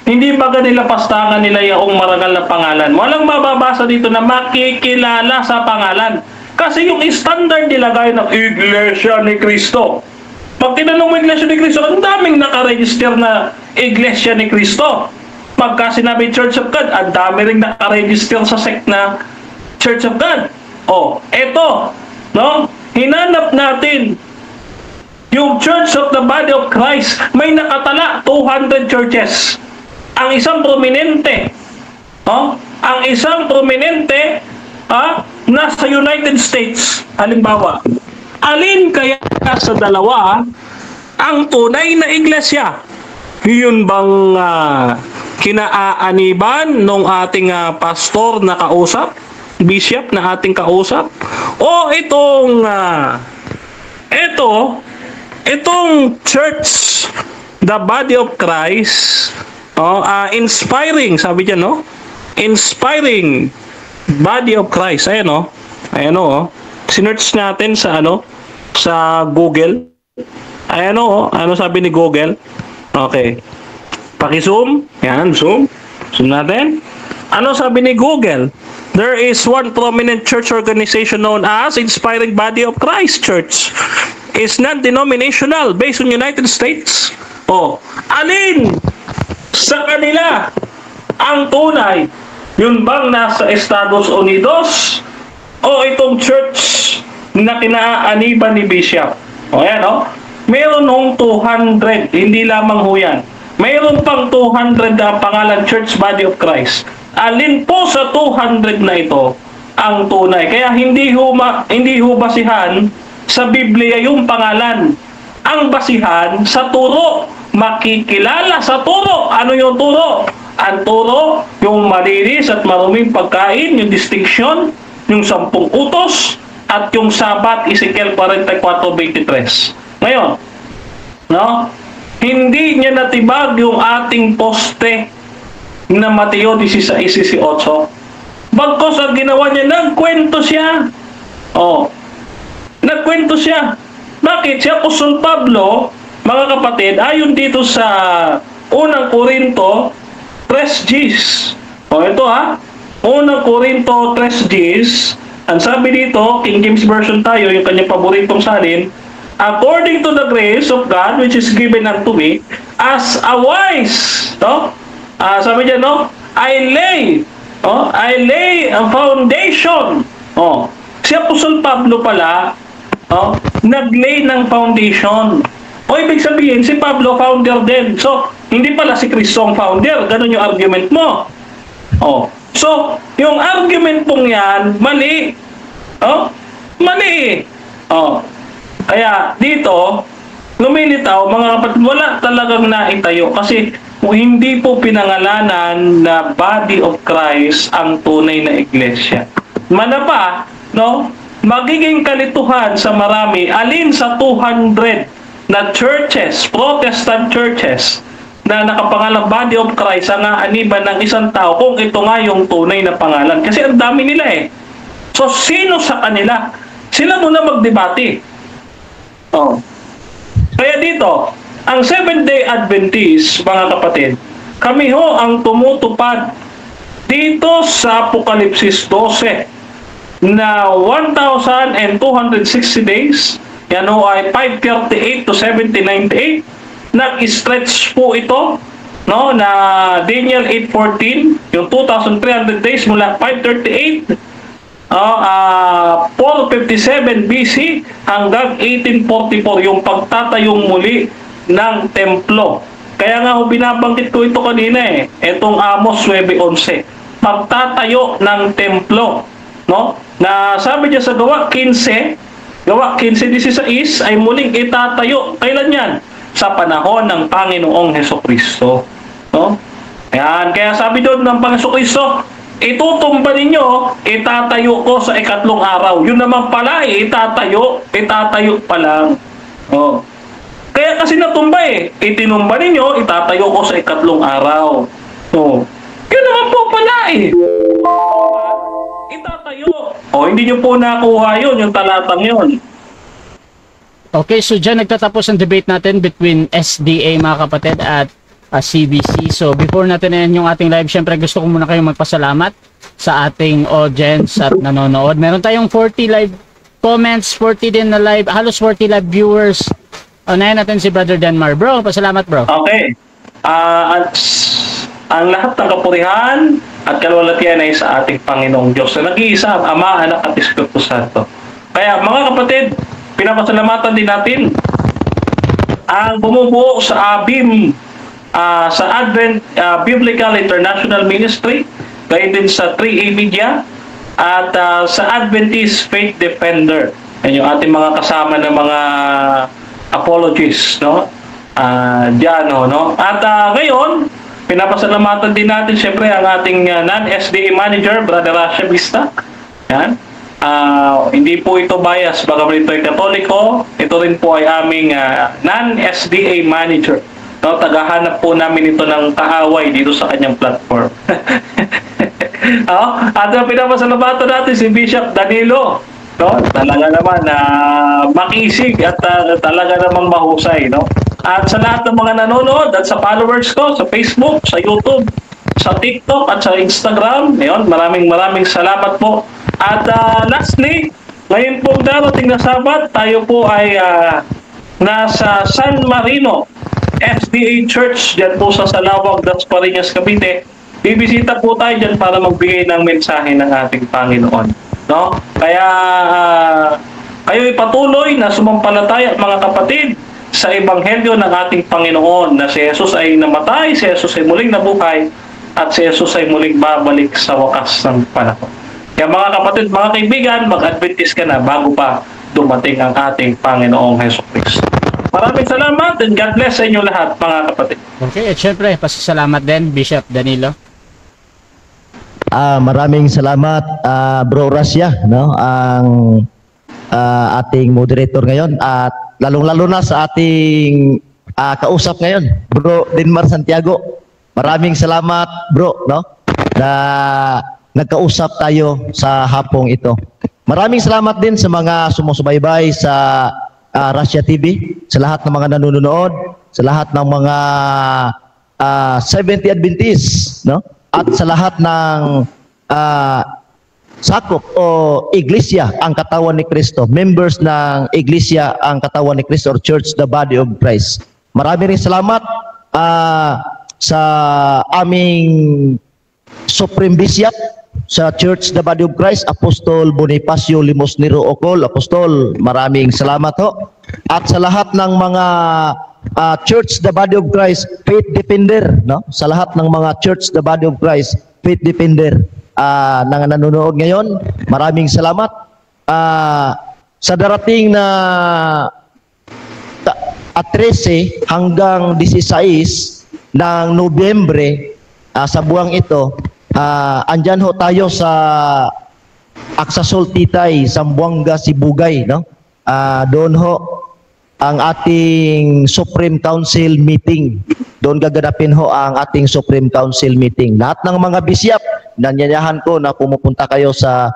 Hindi ba nila pastangan nila yung marangal na pangalan? Walang mababasa dito na makikilala sa pangalan. Kasi yung standard nilagay ng Iglesia ni Cristo. Pag tinanong mo Iglesia ni Cristo, ang daming nakaregister na Iglesia ni Cristo. Pagka sinabi Church of God, ang dami rin nakaregister sa sect na Church of God. Eto, no? Hinanap natin yung Church of the Body of Christ. May nakatala 200 churches. Ang isang prominente, ang isang prominente, nasa United States. Halimbawa, alin kaya sa dalawa ang tunay na iglesia? Yun bang kinaaniban nung ating pastor na kausap, bishop na ating kausap, o itong church, the body of Christ, inspiring, sabi diyan, no? Inspiring body of Christ. Ayan, sinearch natin sa sa Google. Ayan, ano sabi ni Google? Okay. Paki-zoom. Yan, zoom. Zoom natin. Ano sabi ni Google? There is one prominent church organization known as Inspiring Body of Christ Church. Is non-denominational based on United States. Alin sa kanila ang tunay? Yun bang nasa Estados Unidos o itong church na kinaaniban ni Bishop? Ayan, meron hong 200, hindi lamang ho yan. Mayroon pang 200 na pangalan Church Body of Christ. Alin po sa 200 na ito ang tunay? Kaya hindi ho basihan sa Biblia yung pangalan. Ang basihan sa turo. Makikilala sa turo. Ano yung turo? Ang turo, yung malinis at maruming pagkain, yung distinction, yung 10 utos, at yung Sabat, Ezekiel 44:23. Ngayon, hindi niya natibag yung ating poste na Mateo 16:18. Bagkos ang ginawa niya, nagkwento siya. Nagkwento siya. Bakit? Si Apostol Pablo, mga kapatid, ayon dito sa unang Korinto 3:10. Ito unang Korinto 3:10. Ang sabi dito, King James Version tayo, yung kanyang paboritong salin, according to the grace of God which is given unto me as a wise, sabi diyan, I lay a foundation. Si Apostol Pablo pala, naglay ng foundation. O ibig sabihin, si Pablo founder din. So, hindi pala si Cristo ang founder. Ganun yung argument mo. Oh. So, yung argument mong yan, mali. Oh? Mali. Oh. Kaya dito, lumilitaw, mga kapatid, wala talagang naitayo. Kasi kung hindi po pinangalanan na body of Christ ang tunay na iglesia. Manapa, no? Magiging kalituhan sa marami, alin sa 200 na churches, Protestant churches, na nakapangalang body of Christ ang aaniban ng isang tao kung ito nga yung tunay na pangalan. Kasi ang dami nila eh. So, sino sa kanila? Sila muna magdebate. Oh. Kaya dito, ang Seventh-day Adventist, mga kapatid, kami ho ang tumutupad dito sa Apokalipsis 12 na 1,260 days. Yan ho ay 538 to 1798. Nag-stretch po ito, no, na Daniel 8:14, yung 2,300 days mula 538 457 BC hanggang 1844, yung pagtatayong muli ng templo. Kaya nga binabanggit ko ito kanina eh, itong Amos 9:11, pagtatayo ng templo, no? Na sabi niya sa Gawa 15:16 ay muling itatayo. Kailan yan? Sa panahon ng Panginoong Hesukristo. No? Ayan. Kaya sabi doon ng Panginoong Hesukristo, itutumba ninyo, itatayo ko sa ikatlong araw. Yun naman pala itatayo pa lang. Oh. Kaya kasi natumba eh. Itinumba ninyo, itatayo ko sa ikatlong araw. Oh. Yun naman po pala eh. Itatayo. O, hindi nyo po nakuha yun, yung talatang yun. Okay, so dyan nagtatapos ang debate natin between SDA, mga kapatid, at CBC. So before natin end yung ating live, syempre gusto ko muna kayong magpasalamat sa ating audience at nanonood. Meron tayong 40 live comments, 40 din na live, halos 40 live viewers. Unahin natin si Brother Denmar. Bro, pasalamat bro. Okay. At ang lahat ng kapurihan at kalwalatian ay sa ating Panginoong Diyos na nag-iisa, Ama, Anak at Espiritu Santo. Kaya mga kapatid, pinapasalamatan din natin ang bumubuo sa ABIM, sa Advent Biblical International Ministry, gayon din sa 3A Media, at sa Adventist Faith Defender. Yan yung ating mga kasama ng mga apologists, no? Diyan, no? At ngayon, pinapasalamatan din natin siyempre ang ating non-SDA manager, Brother Rasha Vista. Yan. Hindi po ito bias, baka ito ay Katoliko. Ito rin po ay aming non-SDA manager. No, tagahanap po namin ito ng kaaway dito sa kanyang platform. At pinapasalamatan natin si Bishop Danilo. No? Talaga naman makisig at talaga namang mahusay. No? At sa lahat ng mga nanonood at sa followers ko sa Facebook, sa YouTube, sa TikTok at sa Instagram, ngayon, maraming salamat po. At lastly, ngayon pong darating na Sabat, tayo po ay nasa San Marino SDA Church, dyan po sa Salawag, Dasmariñas, Cavite. Bibisita po tayo dyan para magbigay ng mensahe ng ating Panginoon. No? Kaya kayo'y patuloy na sumampalataya, mga kapatid, sa Ebanghelyo ng ating Panginoon na si Jesus ay namatay, si Jesus ay muling nabuhay, at si Jesus ay muling babalik sa wakas ng panahon. Kaya mga kapatid, mga kaibigan, mag-Adventist ka na bago pa dumating ang ating Panginoong Hesukristo. Maraming salamat and God bless sa inyo lahat, mga kapatid. Okay, at syempre, pasasalamat din, Bishop Danilo. Maraming salamat, Bro Rasya, no? Ang ating moderator ngayon, at lalong-lalo na sa ating kausap ngayon, Bro Denmar Santiago. Maraming salamat, bro, no? Na nagkausap tayo sa hapong ito. Maraming salamat din sa mga sumusubaybay sa Russia TV, sa lahat ng mga nanonood, sa lahat ng mga 70 Adventists, no? At sa lahat ng sakop o iglesia ang katawan ni Kristo, members ng iglesia ang katawan ni Kristo or church, the body of Christ. Maraming salamat sa aming Supreme Bishop sa Church the Body of Christ, Apostol Bonifacio Limosnero Ocol. Apostol, maraming salamat ho. At sa lahat ng mga Church the Body of Christ Faith Defender, no? Sa lahat ng mga Church the Body of Christ Faith Defender na nanonood ngayon, maraming salamat. Sa darating na 13 hanggang 16 ng Nobyembre, sa buwang ito, andyan ho tayo sa Aksasol Titay, Zamboanga, Sibugay, no? Doon ho ang ating Supreme Council meeting. Doon gaganapin ho ang ating Supreme Council meeting. Lahat ng mga bisyap, nanyayahan ko na pumupunta kayo sa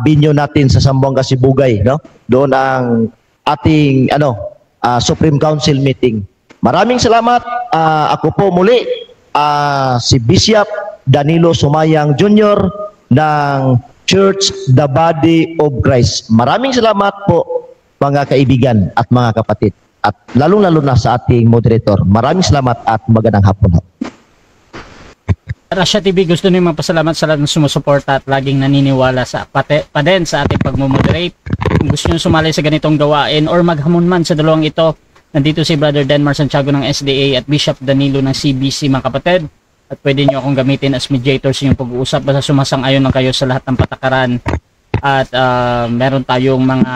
binyo natin sa Zamboanga, Sibugay, no? Doon ang ating Supreme Council meeting. Maraming salamat. Ako po muli si Bishop Danilo Sumayang Jr. ng Church the Body of Christ. Maraming salamat po mga kaibigan at mga kapatid. At lalong-lalo na sa ating moderator. Maraming salamat at magandang hapon. Rasha TV, gusto nyo magpasalamat sa lahat ng sumusuporta at laging naniniwala sa pa din sa ating pagmumoderate. Kung gusto nyo sumali sa ganitong gawain or maghamon man sa dalawang ito, nandito si Brother Denmar Santiago ng SDA at Bishop Danilo ng CBC, mga kapatid. At pwede nyo akong gamitin as mediator sa inyong pag-uusap basta sumasang-ayon lang kayo sa lahat ng patakaran. At meron tayong mga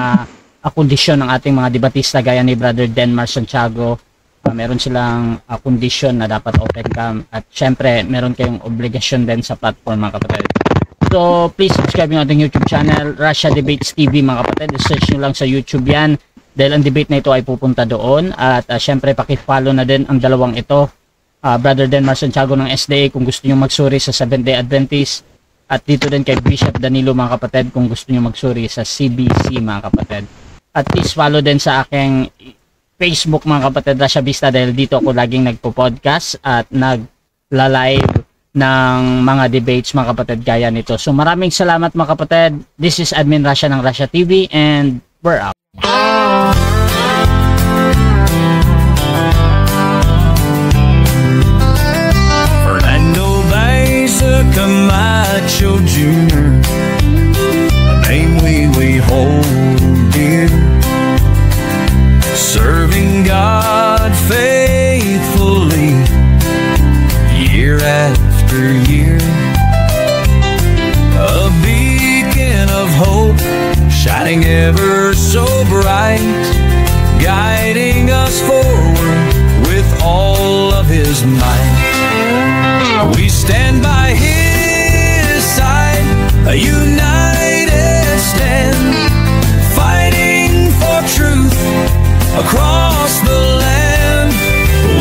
kondisyon ng ating mga debatista gaya ni Brother Denmar Santiago. Meron silang kondisyon na dapat open cam. At syempre, meron kayong obligasyon din sa platform, mga kapatid. So, please subscribe yung ating YouTube channel, Russia Debates TV, mga kapatid. Search nyo lang sa YouTube yan. Dahil ang debate na ito ay pupunta doon. At syempre, pakifollow na din ang dalawang ito. Brother Denmar Santiago ng SDA kung gusto nyo magsuri sa Seventh-day Adventist. At dito din kay Bishop Danilo, mga kapatid, kung gusto nyo magsuri sa CBC, mga kapatid. At please follow din sa aking Facebook, mga kapatid, Rasha Vista, dahil dito ako laging nagpo-podcast at nagla-live ng mga debates, mga kapatid, gaya nito. So maraming salamat, mga kapatid. This is Admin Rasha ng Rasha TV and we're out. Camacho Jr., a name we hold dear, serving God faithfully year after year, a beacon of hope shining ever so bright, guiding us forward with all of His might. We stand by His side, a united stand, fighting for truth across the land.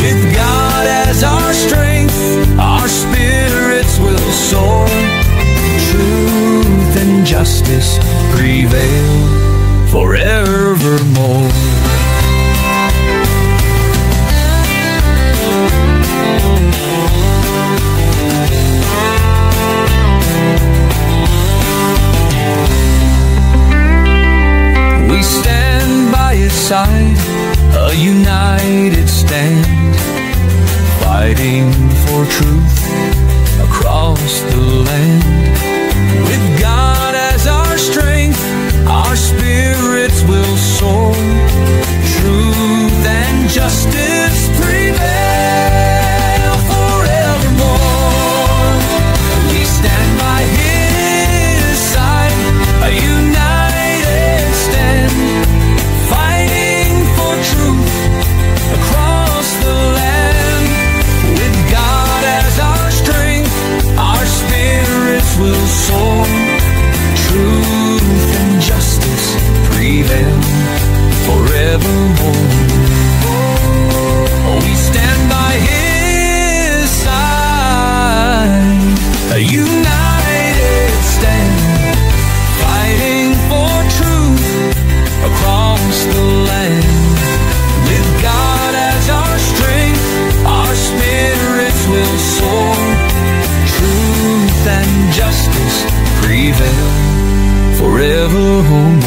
With God as our strength, our spirits will soar. Truth and justice prevail forevermore. Side, a united stand, fighting for truth across the land. With God as our strength, our spirits will soar. Truth and justice prevail forevermore. We stand by His side, a united stand, across the land. With God as our strength, our spirits will soar. Truth and justice prevail forevermore. We stand by His side, a united stand, fighting for truth across the land. With God as our strength, our spirits will soar. Truth and justice prevail forevermore.